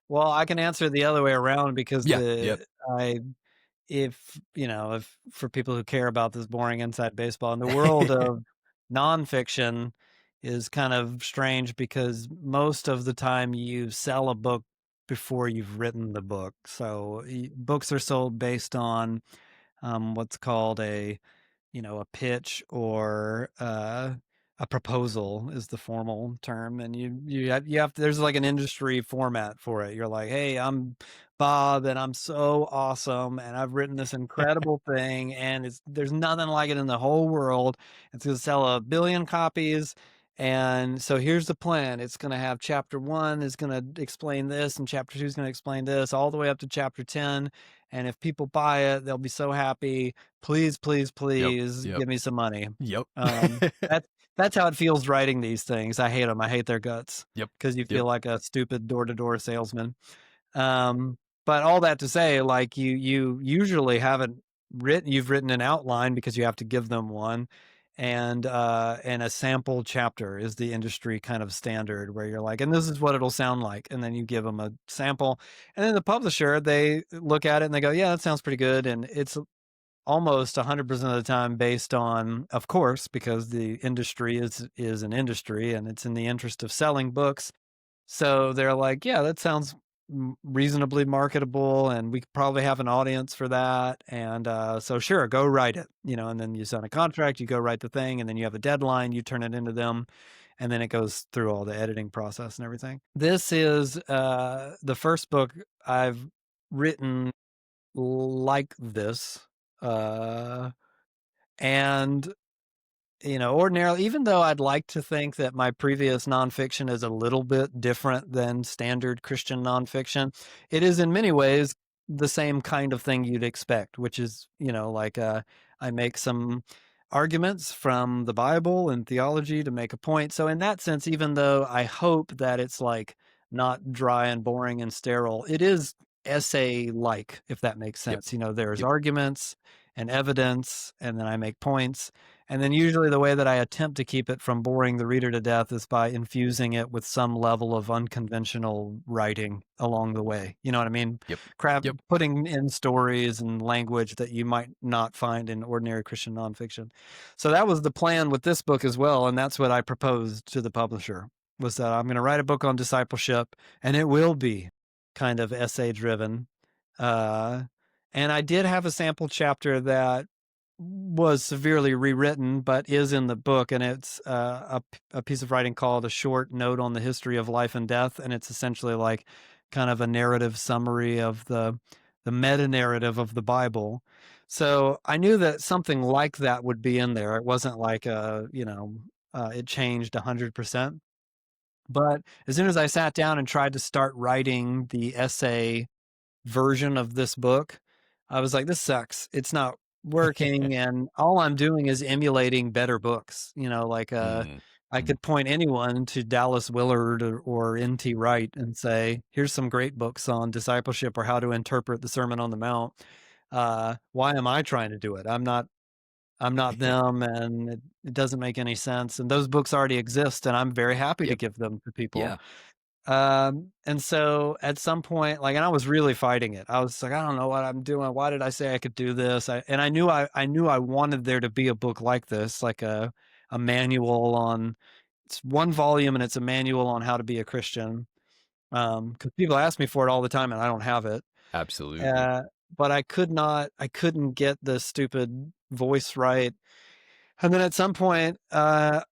Well, I can answer the other way around because Yeah. Yep. I if for people who care about this boring inside baseball, in the world of nonfiction is kind of strange because most of the time you sell a book before you've written the book. So books are sold based on what's called a pitch or a proposal is the formal term, and you have there's like an industry format for it. You're like, hey, I'm Bob, and I'm so awesome, and I've written this incredible thing, and there's nothing like it in the whole world. It's going to sell 1 billion copies. And so here's the plan. It's going to have chapter 1 is going to explain this, and chapter 2 is going to explain this, all the way up to chapter 10. And if people buy it, they'll be so happy. Please, please, Yep. please Yep. give me some money. Yep. That's how it feels writing these things. I hate them. I hate their guts Yep. because you Yep. feel like a stupid door-to-door salesman. But all that to say, like you usually you've written an outline because you have to give them one. And a sample chapter is the industry kind of standard where you're like, and this is what it'll sound like. And then you give them a sample, and then the publisher, they look at it and they go, yeah, that sounds pretty good. And it's almost 100% of the time based on, of course, because the industry is an industry and it's in the interest of selling books. So they're like, yeah, that sounds reasonably marketable, and we could probably have an audience for that. And so sure, go write it, and then you sign a contract, you go write the thing, and then you have a deadline, you turn it into them, and then it goes through all the editing process and everything. This is the first book I've written like this. And ordinarily, even though I'd like to think that my previous nonfiction is a little bit different than standard Christian nonfiction, it is in many ways the same kind of thing you'd expect, which is, like I make some arguments from the Bible and theology to make a point. So in that sense, even though I hope that it's like not dry and boring and sterile, it is essay like, if that makes Yep. sense. There's Yep. arguments and evidence, and then I make points. And then usually the way that I attempt to keep it from boring the reader to death is by infusing it with some level of unconventional writing along the way. You know what I mean? Yep. Crap, Yep. putting in stories and language that you might not find in ordinary Christian nonfiction. So that was the plan with this book as well. And that's what I proposed to the publisher, was that I'm going to write a book on discipleship, and it will be kind of essay driven. And I did have a sample chapter that was severely rewritten, but is in the book, and it's a piece of writing called A Short Note on the History of Life and Death, and it's essentially like kind of a narrative summary of the meta-narrative of the Bible. So I knew that something like that would be in there. It wasn't like it changed 100%. But as soon as I sat down and tried to start writing the essay version of this book, I was like, this sucks. It's not working. And all I'm doing is emulating better books. Mm, I mm. could point anyone to Dallas Willard or N.T. Wright and say, here's some great books on discipleship or how to interpret the Sermon on the Mount. Why am I trying to do it? I'm not them, and it doesn't make any sense. And those books already exist, and I'm very happy to Yep. give them to people. Yeah. And so at some point, like, and I was really fighting it. I was like, I don't know what I'm doing. Why did I say I could do this? I knew I wanted there to be a book like this, like a manual on, it's 1 volume and it's a manual on how to be a Christian. Cause people ask me for it all the time and I don't have it. Absolutely. Uh, but I couldn't get the stupid voice right. And then at some point, I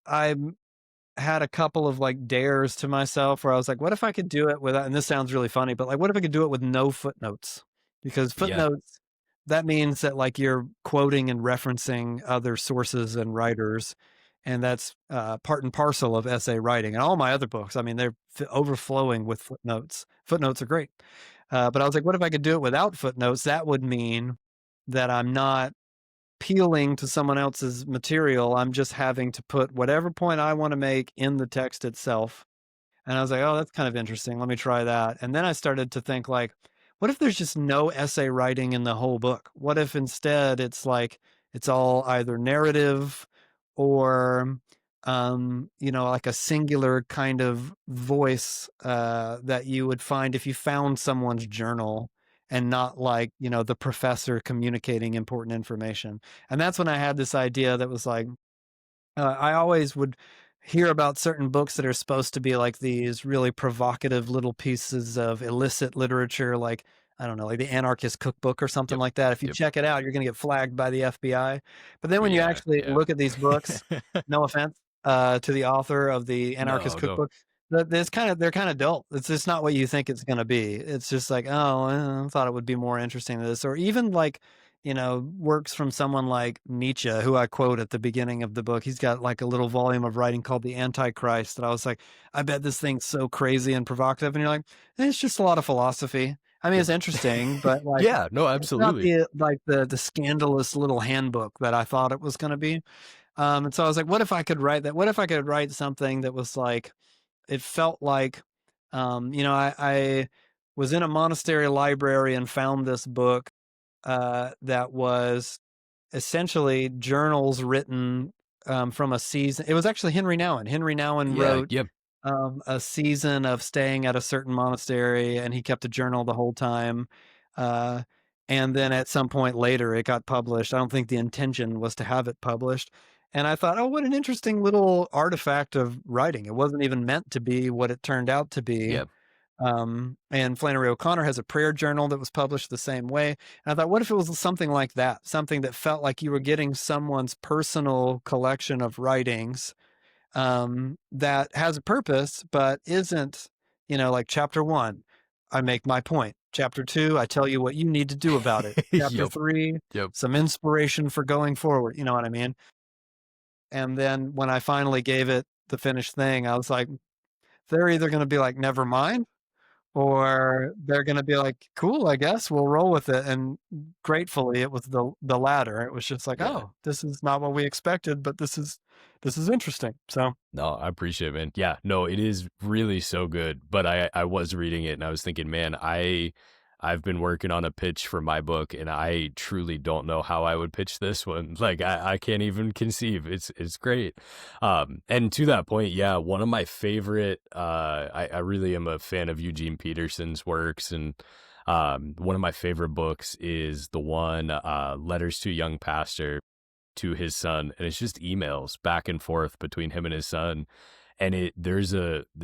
had a couple of like dares to myself where I was like, what if I could do it without, and this sounds really funny, but like, what if I could do it with no footnotes? Because Yeah. footnotes, that means that like you're quoting and referencing other sources and writers. And that's part and parcel of essay writing. And all my other books, I mean, they're overflowing with footnotes. Footnotes are great. But I was like, what if I could do it without footnotes? That would mean that I'm not appealing to someone else's material. I'm just having to put whatever point I want to make in the text itself. And I was like, oh, that's kind of interesting. Let me try that. And then I started to think like, what if there's just no essay writing in the whole book? What if instead it's like, it's all either narrative or, like a singular kind of voice that you would find if you found someone's journal, and not like, the professor communicating important information. And that's when I had this idea that was like, I always would hear about certain books that are supposed to be like these really provocative little pieces of illicit literature, like, I don't know, like the Anarchist Cookbook or something Yep. like that. If you Yep. check it out, you're going to get flagged by the FBI. But then when you Yeah. actually Yeah. look at these books, no offense to the author of the Anarchist No, no. Cookbook, they're kind of dull. It's just not what you think it's going to be. It's just like, oh, I thought it would be more interesting than this, or even like, works from someone like Nietzsche, who I quote at the beginning of the book. He's got like a little volume of writing called The Antichrist that I was like, I bet this thing's so crazy and provocative. And you're like, it's just a lot of philosophy. I mean, Yep. it's interesting, but like, Yeah. No, it's not absolutely. the scandalous little handbook that I thought it was going to be. And so I was like, what if I could write that? What if I could write something that was like, it felt like, I was in a monastery library and found this book that was essentially journals written from a season. It was actually Henry Nouwen. Henry Nouwen Yeah. wrote Yep. a season of staying at a certain monastery, and he kept a journal the whole time. Uh, and then at some point later, it got published. I don't think the intention was to have it published. And I thought, oh, what an interesting little artifact of writing. It wasn't even meant to be what it turned out to be. Yep. And Flannery O'Connor has a prayer journal that was published the same way. And I thought, what if it was something like that? Something that felt like you were getting someone's personal collection of writings that has a purpose, but isn't, like chapter 1, I make my point. Chapter 2, I tell you what you need to do about it. Chapter Yep. 3, Yep. some inspiration for going forward. You know what I mean? And then when I finally gave it the finished thing, I was like, they're either going to be like, never mind, or they're gonna be like, "Cool, I guess we'll roll with it," and gratefully, it was the latter. It was just like, Yeah. "Oh, this is not what we expected, but this is interesting." So, No, I appreciate it, man. Yeah, no, it is really so good. But I was reading it and I was thinking, man, I've been working on a pitch for my book and I truly don't know how I would pitch this one. Like I can't even conceive. It's great. And to that point, yeah, one of my favorite I really am a fan of Eugene Peterson's works, and one of my favorite books is the one Letters to a Young Pastor, to his son, and it's just emails back and forth between him and his son. And there's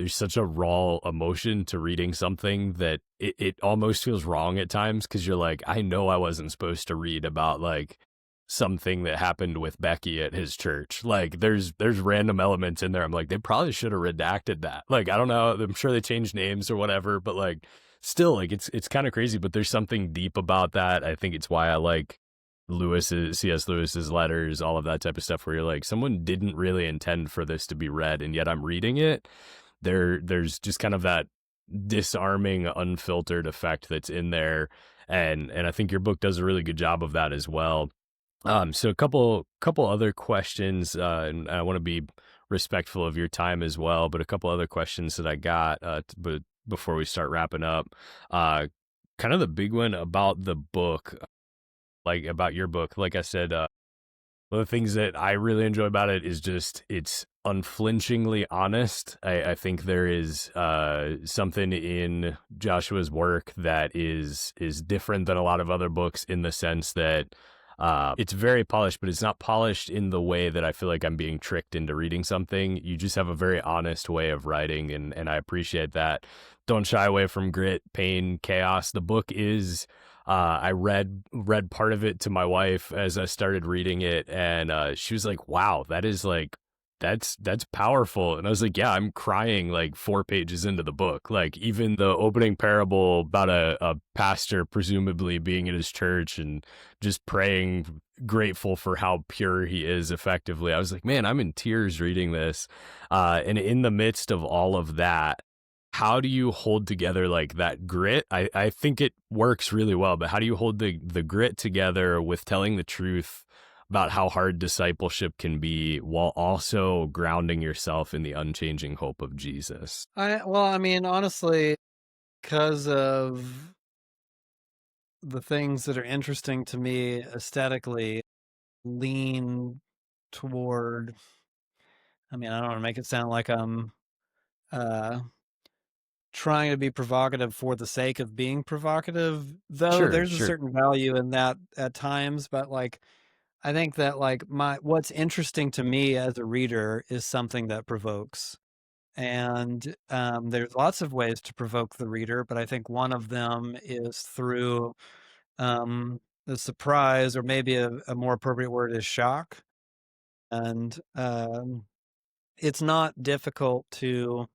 such a raw emotion to reading something that it almost feels wrong at times, because you're like, I know I wasn't supposed to read about like something that happened with Becky at his church. Like there's random elements in there. I'm like, they probably should have redacted that. Like, I don't know, I'm sure they changed names or whatever, but like still, like it's kind of crazy, but there's something deep about that. I think it's why I like C.S. Lewis's letters, all of that type of stuff, where you're like, someone didn't really intend for this to be read, and yet I'm reading it. There's just kind of that disarming, unfiltered effect that's in there, and I think your book does a really good job of that as well. So a couple other questions, and I want to be respectful of your time as well, but a couple other questions that I got, but before we start wrapping up, kind of the big one about the book, like about your book. Like I said, one of the things that I really enjoy about it is just it's unflinchingly honest. I think there is something in Joshua's work that is different than a lot of other books, in the sense that it's very polished, but it's not polished in the way that I feel like I'm being tricked into reading something. You just have a very honest way of writing, and I appreciate that. Don't shy away from grit, pain, chaos. The book is I read part of it to my wife as I started reading it, and she was like, "Wow, that is like that's powerful." And I was like, "Yeah, I'm crying like 4 pages into the book." Like even the opening parable about a pastor presumably being at his church and just praying, grateful for how pure he is. Effectively, I was like, "Man, I'm in tears reading this." And in the midst of all of that, how do you hold together like that grit? I think it works really well, but how do you hold the grit together with telling the truth about how hard discipleship can be, while also grounding yourself in the unchanging hope of Jesus? I mean, honestly, because of the things that are interesting to me aesthetically, lean toward. I mean, I don't want to make it sound like I'm uh, trying to be provocative for the sake of being provocative, though Sure, there's a sure. certain value in that at times, but like, I think that like what's interesting to me as a reader is something that provokes. And there's lots of ways to provoke the reader, but I think one of them is through the surprise, or maybe a more appropriate word is shock. And it's not difficult to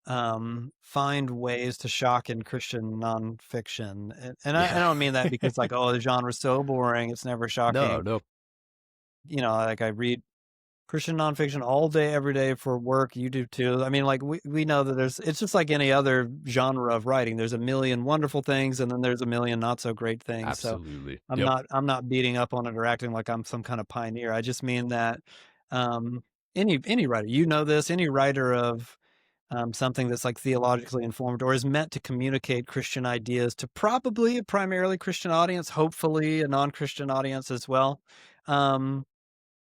find ways to shock in Christian nonfiction. And I Yeah. don't mean that because like, oh, the genre's so boring, it's never No, shocking. no. You know, like I read Christian nonfiction all day, every day for work. You do too. I mean, like we know that it's just like any other genre of writing. There's a million wonderful things, and then there's a million not so great things. So Absolutely. I'm Yep. not beating up on it or acting like I'm some kind of pioneer. I just mean that um, any writer, you know this, any writer of something that's like theologically informed or is meant to communicate Christian ideas to probably a primarily Christian audience, hopefully a non-Christian audience as well. Um,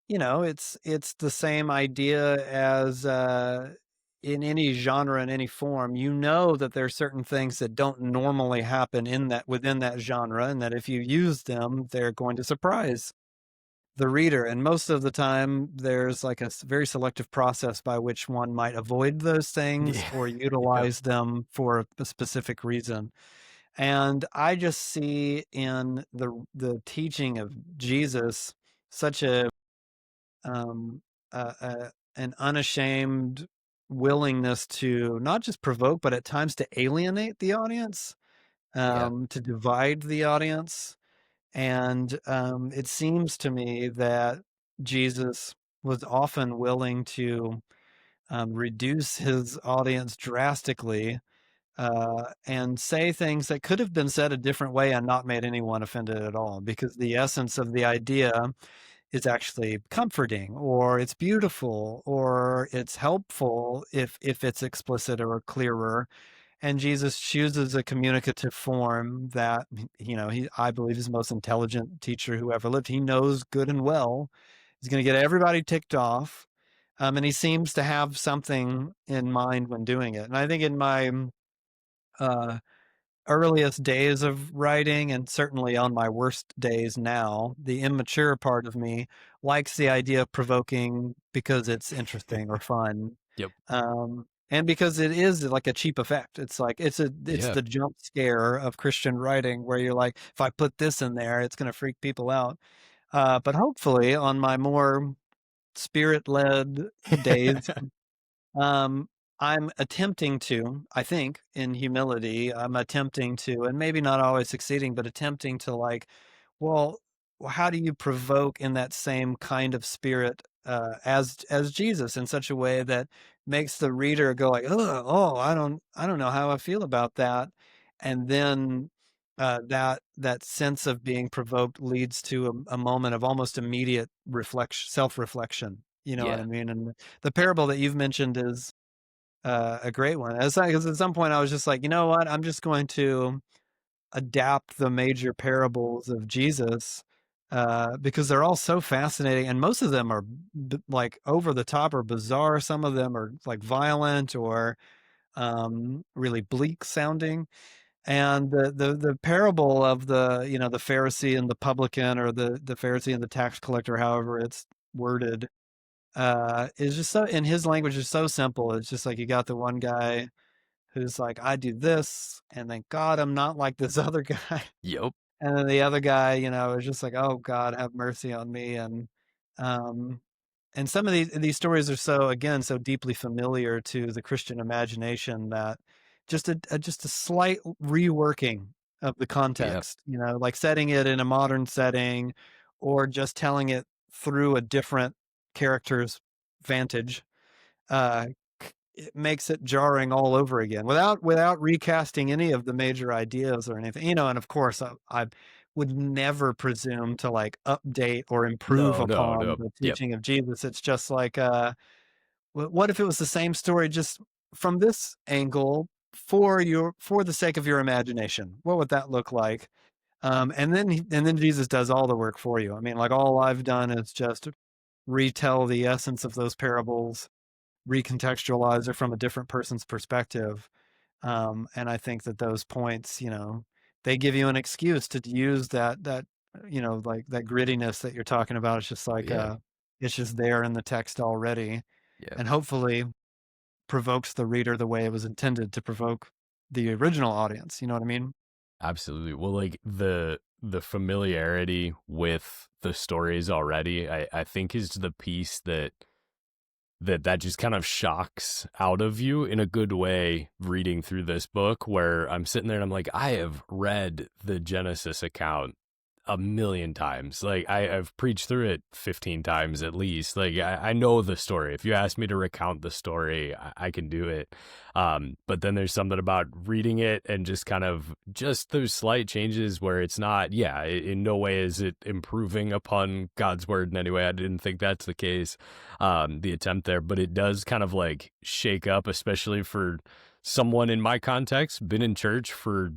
you know, it's the same idea as in any genre, in any form. You know that there are certain things that don't normally happen in that within that genre, and that if you use them, they're going to surprise the reader. And most of the time, there's like a very selective process by which one might avoid those things Yeah. or Yep. utilize them for a specific reason. And I just see in the teaching of Jesus such um, an unashamed willingness to not just provoke, but at times to alienate the audience, Yeah. to divide the audience. And it seems to me that Jesus was often willing to reduce his audience drastically and say things that could have been said a different way and not made anyone offended at all, because the essence of the idea is actually comforting, or it's beautiful, or it's helpful if it's explicit or clearer. And Jesus chooses a communicative form that, you know, I believe is the most intelligent teacher who ever lived. He knows good and well he's going to get everybody ticked off, and he seems to have something in mind when doing it. And I think in my uh, earliest days of writing, and certainly on my worst days now, the immature part of me likes the idea of provoking because it's interesting or fun. Yep. And because it is like a cheap effect. It's like it's Yeah. the jump scare of Christian writing where you're like, if I put this in there, it's gonna freak people out. But hopefully on my more spirit-led days, um, I'm attempting to, I think, in humility, I'm attempting to, and maybe not always succeeding, but attempting to like, well, how do you provoke in that same kind of spirit as Jesus in such a way that makes the reader go like, oh, I don't know how I feel about that, and then that sense of being provoked leads to a moment of almost immediate reflection, self-reflection. You know what I Yeah. mean? And the parable that you've mentioned is a great one. Because at some point I was just like, you know what? I'm just going to adapt the major parables of Jesus because they're all so fascinating, and most of them are like over the top or bizarre. Some of them are like violent or really bleak sounding. And the parable of the, you know, the Pharisee and the publican, or the Pharisee and the tax collector, however it's worded, is just so, in his language, is so simple. It's just like you got the one guy who's like, I do this, and thank God I'm not like this other guy. Yep. And then the other guy, you know, is just like, oh God, have mercy on me. Um, and some of these stories are so, again, so deeply familiar to the Christian imagination that just a slight reworking of the Yeah. context, you know, like setting it in a modern setting, or just telling it through a different character's vantage, uh, it makes it jarring all over again without recasting any of the major ideas or anything, you know. And of course, I would never presume to like update or improve No, no, upon no. the Yep. teaching of Jesus. It's just like, what if it was the same story just from this angle for the sake of your imagination? What would that look like? And then Jesus does all the work for you. I mean, like all I've done is just retell the essence of those parables, recontextualize it from a different person's perspective. And I think that those points, you know, they give you an excuse to use that like that grittiness that you're talking about. It's just like, Yeah. it's just there in the text already, Yeah. and hopefully provokes the reader the way it was intended to provoke the original audience. You know what I mean? Absolutely. Well, like the familiarity with the stories already, I think is the piece that just kind of shocks out of you in a good way reading through this book, where I'm sitting there and I'm like, I have read the Genesis account a million times. Like I've preached through it 15 times at least. Like I know the story. If you ask me to recount the story, I can do it. But then there's something about reading it and just kind of just those slight changes where it's not, yeah, in no way is it improving upon God's word in any way. I didn't think that's the case, the attempt there, but it does kind of like shake up, especially for someone in my context, been in church for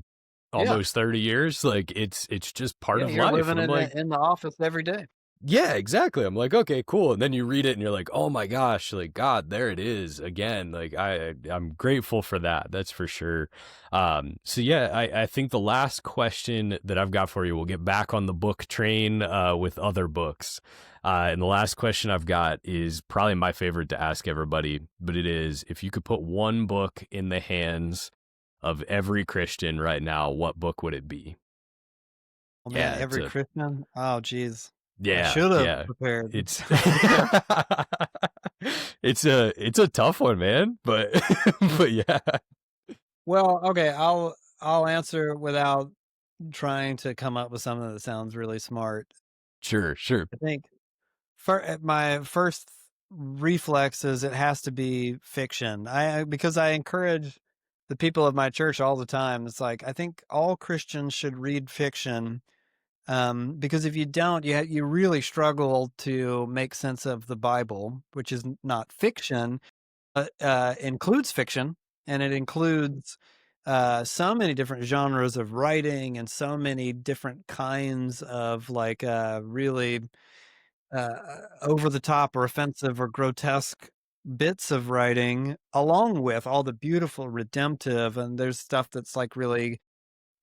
Yeah. almost 30 years. Like it's just part Yeah. of You're life. living And I'm like, in the office every day. yeah, exactly. I'm like, okay, cool. And then you read it and you're like, oh my gosh, like God, there it is again. Like I'm grateful for that. That's for sure. So yeah, I think the last question that I've got for you, we'll get back on the book train with other books. And the last question I've got is probably my favorite to ask everybody, but it is, if you could put one book in the hands of every Christian right now, what book would it be? Oh man, Yeah, every Christian. Oh geez, I yeah, should have yeah. prepared. It's it's a tough one, man. But but yeah, Well, okay, I'll answer without trying to come up with something that sounds really smart. sure, sure. I think my first reflex is it has to be fiction. Because I encourage the people of my church all the time. It's like I think all Christians should read fiction, because if you don't, you really struggle to make sense of the Bible, which is not fiction, but includes fiction, and it includes so many different genres of writing and so many different kinds of like really over the top or offensive or grotesque bits of writing, along with all the beautiful redemptive. And there's stuff that's like really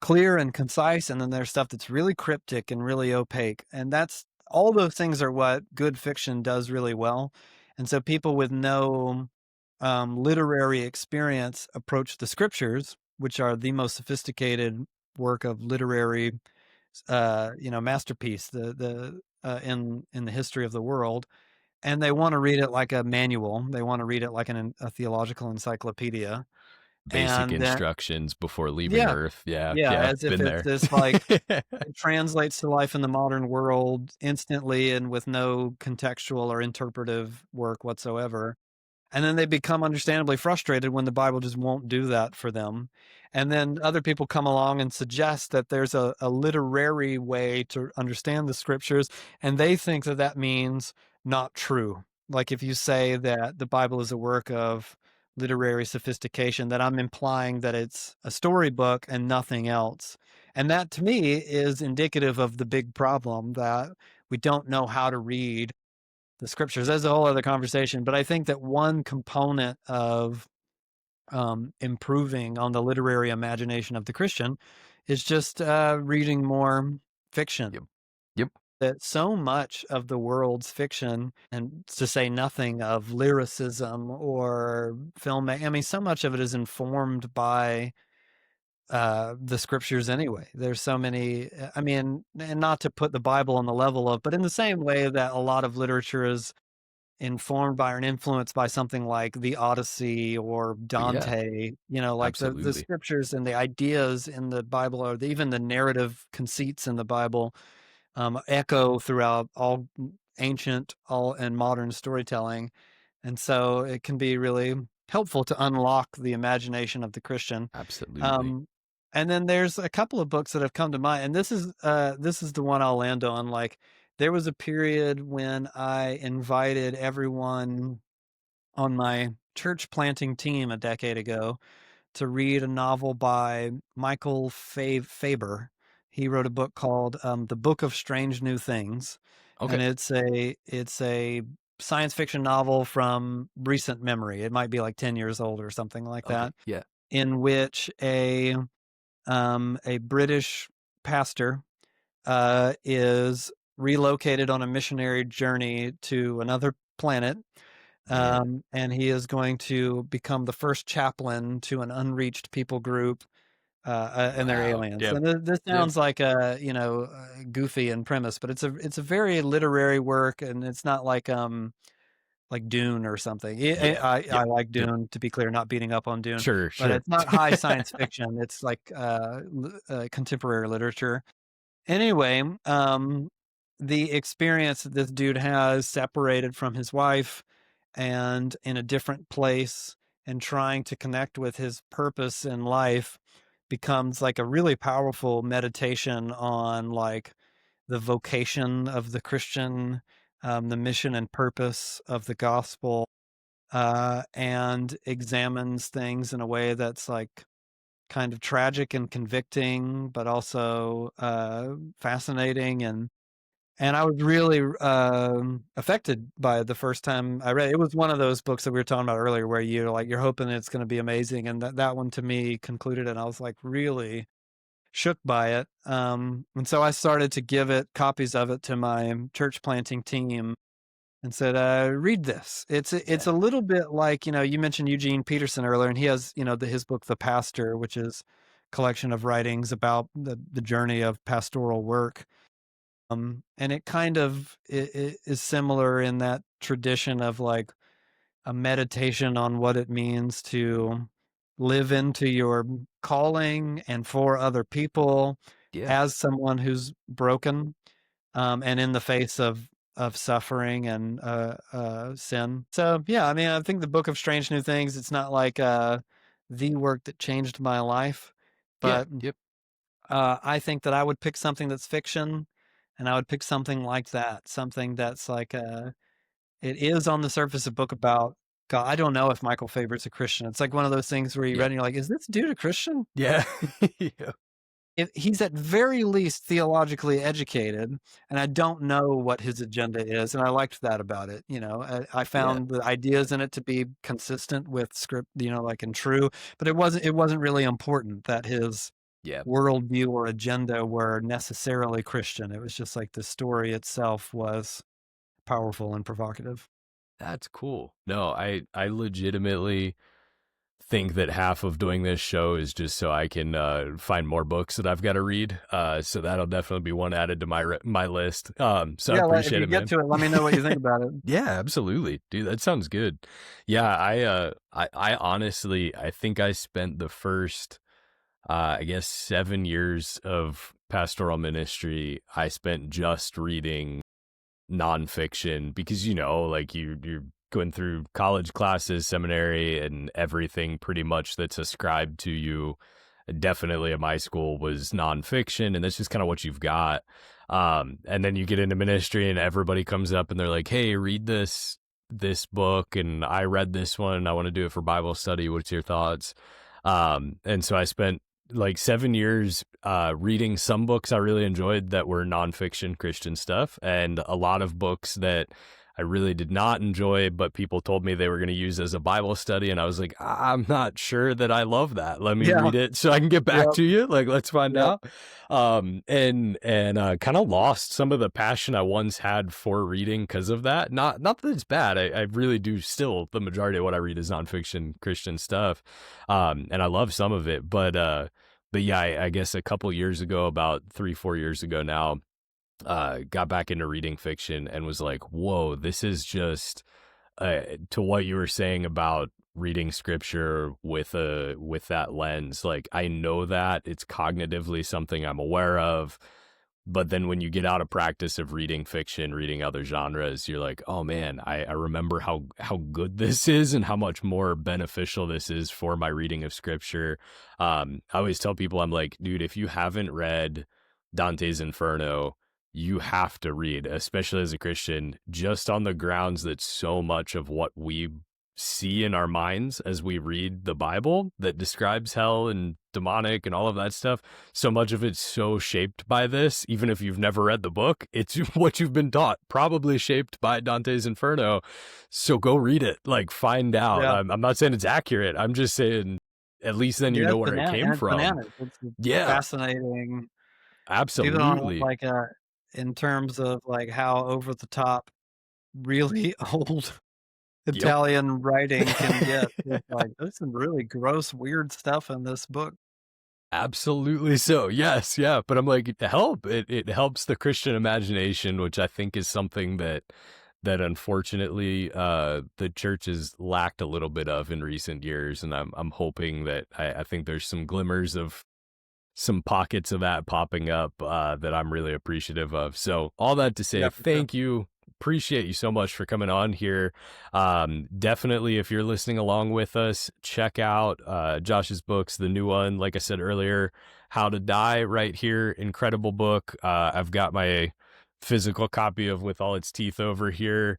clear and concise, and then there's stuff that's really cryptic and really opaque. And that's all those things are what good fiction does really well. And so people with no literary experience approach the scriptures, which are the most sophisticated work of literary, masterpiece, in the history of the world, and they want to read it like a manual. They want to read it like a theological encyclopedia, Basic and then instructions before leaving yeah, Earth. Yeah, yeah, yeah, as if been it's there. this like it translates to life in the modern world instantly and with no contextual or interpretive work whatsoever. And then they become understandably frustrated when the Bible just won't do that for them. And then other people come along and suggest that there's a literary way to understand the scriptures, and they think that that means not true. Like if you say that the Bible is a work of literary sophistication, that I'm implying that it's a storybook and nothing else. And that to me is indicative of the big problem that we don't know how to read the scriptures. That's a whole other conversation. But I think that one component of improving on the literary imagination of the Christian is just reading more fiction. Yep. Yep. That so much of the world's fiction, and to say nothing of lyricism or film, I mean, so much of it is informed by the scriptures anyway. There's so many, I mean, and not to put the Bible on the level of, but in the same way that a lot of literature is informed by or influenced by something like the Odyssey or Oh yeah, Dante, like the absolutely. scriptures and the ideas in the Bible, or even the narrative conceits in the Bible, echo throughout all ancient, all and modern storytelling. And so it can be really helpful to unlock the imagination of the Christian. Absolutely. Um, and then there's a couple of books that have come to mind, and this is the one I'll land on. Like there was a period when I invited everyone on my church planting team a decade ago to read a novel by Michael Faber. He wrote a book called The Book of Strange New Things, Okay. and it's a science fiction novel from recent memory. It might be like 10 years old or something like Okay. that, Yeah. in which a British pastor is relocated on a missionary journey to another planet. Yeah. And he is going to become the first chaplain to an unreached people group, and they're Wow. aliens. Yep. And this Yep. sounds like a, goofy in premise, but it's a very literary work, and it's not like Dune or something. Yeah. I Yep. like Yep. Dune, to be clear, not beating up on Dune, Sure. but Sure. it's not high science fiction. It's like contemporary literature. Anyway, the experience that this dude has separated from his wife and in a different place and trying to connect with his purpose in life becomes like a really powerful meditation on like the vocation of the Christian, the mission and purpose of the gospel, and examines things in a way that's like kind of tragic and convicting, but also fascinating. And I was really affected by it the first time I read it. It was one of those books that we were talking about earlier, where you're hoping it's going to be amazing, and that one to me concluded, and I was like really shook by it. And so I started to give it copies of it to my church planting team and said, "Read this." It's Yeah. a little bit like, you mentioned Eugene Peterson earlier, and he has his book, The Pastor, which is a collection of writings about the journey of pastoral work. And it kind of is similar in that tradition of like a meditation on what it means to live into your calling and for other people Yeah. as someone who's broken, and in the face of suffering and sin. So yeah, I mean, I think the Book of Strange New Things, it's not like the work that changed my life, Yeah. but Yep. I think that I would pick something that's fiction, and I would pick something like that, something that's like it is on the surface a book about God. I don't know if Michael Faber's a Christian. It's like one of those things where you read Yeah. and you're like, is this dude a Christian? Yeah. Yeah. If he's at very least theologically educated, and I don't know what his agenda is, and I liked that about it. I Yeah. found the ideas in it to be consistent with script, like and true, but it wasn't really important that his Yeah. worldview or agenda were necessarily Christian. It was just like the story itself was powerful and provocative. That's cool. No, I legitimately think that half of doing this show is just so I can find more books that I've got to read. So that'll definitely be one added to my list. So I Yeah, if appreciate you it, get man. to it, let me know what you think about it. Yeah, absolutely, dude. That sounds good. Yeah, I honestly, I think I spent the first, I guess, 7 years of pastoral ministry. I spent just reading nonfiction because like you're going through college classes, seminary, and everything pretty much that's ascribed to you definitely at my school was nonfiction, and that's just kind of what you've got. And then you get into ministry and everybody comes up and they're like, hey, read this book, and I read this one, I want to do it for Bible study, what's your thoughts? And so I spent like 7 years reading some books I really enjoyed that were nonfiction Christian stuff, and a lot of books that I really did not enjoy, but people told me they were going to use as a Bible study. And I was like, I'm not sure that I love that. Let me Yeah. read it so I can get back Yep. to you. Like, let's find Yep. out. And kind of lost some of the passion I once had for reading because of that. Not that it's bad. I really do still, the majority of what I read is nonfiction Christian stuff. And I love some of it, but yeah, I guess a couple years ago, about 3-4 years ago now, got back into reading fiction and was like, whoa, this is just to what you were saying about reading scripture with that lens. Like, I know that it's cognitively something I'm aware of, but then when you get out of practice of reading fiction, reading other genres, you're like, oh man, I remember how good this is and how much more beneficial this is for my reading of scripture. I always tell people, I'm like, dude, if you haven't read Dante's Inferno, you have to read, especially as a Christian, just on the grounds that so much of what we see in our minds as we read the Bible that describes hell and demonic and all of that stuff, so much of it's so shaped by this. Even if you've never read the book, it's what you've been taught, probably shaped by Dante's Inferno. So go read it, like, find out. Yeah. I'm not saying it's accurate. I'm just saying at least then you Yeah, know it's where it banana came and it's from. bananas. It's Yeah. fascinating. Even on Absolutely. like in terms of like how over the top really old Yep. Italian writing can get. It's like there's some really gross, weird stuff in this book. Absolutely so. Yes, yeah. But I'm like, it helps the Christian imagination, which I think is something that unfortunately the church has lacked a little bit of in recent years. And I'm hoping that I think there's some glimmers of some pockets of that popping up that I'm really appreciative of. So all that to say, Yeah, for sure. thank you. Appreciate you so much for coming on here. Definitely, if you're listening along with us, check out Josh's books. The new one, like I said earlier, How to Die, right here. Incredible book. I've got my physical copy of With All Its Teeth over here.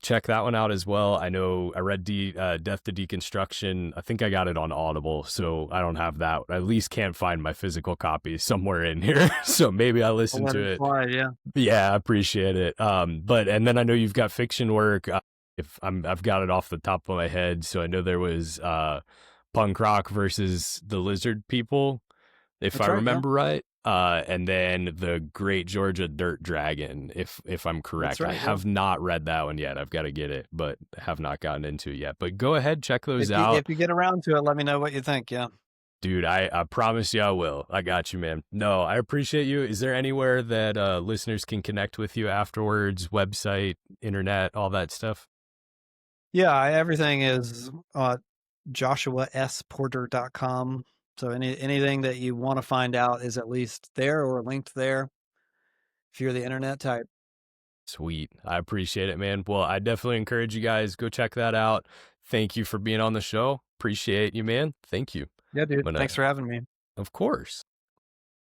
Check that one out as well. I know I read Death to Deconstruction. I think I got it on Audible, so I don't have that. I at least can't find my physical copy somewhere in here. So maybe I I'll listen let to it it. slide. Yeah, Yeah, I appreciate it. But and then I know you've got fiction work. If I've got it off the top of my head, so I know there was punk rock versus the lizard people, if I that's right. Yeah, remember right. And then the Great Georgia Dirt Dragon, if I'm that's correct. I right. Yeah. have not read that one yet. I've got to get it, but have not gotten into it yet. But go ahead, check those If out. you get around to it, let me know what you think. Yeah. Dude, I promise you I will. I got you, man. No, I appreciate you. Is there anywhere that listeners can connect with you afterwards? Website, internet, all that stuff? Yeah, everything is joshuasporter.com. So anything that you want to find out is at least there or linked there if you're the internet type. Sweet. I appreciate it, man. Well, I definitely encourage you guys, go check that out. Thank you for being on the show. Appreciate you, man. Thank you. Yeah, dude. But Thanks for having me. of course.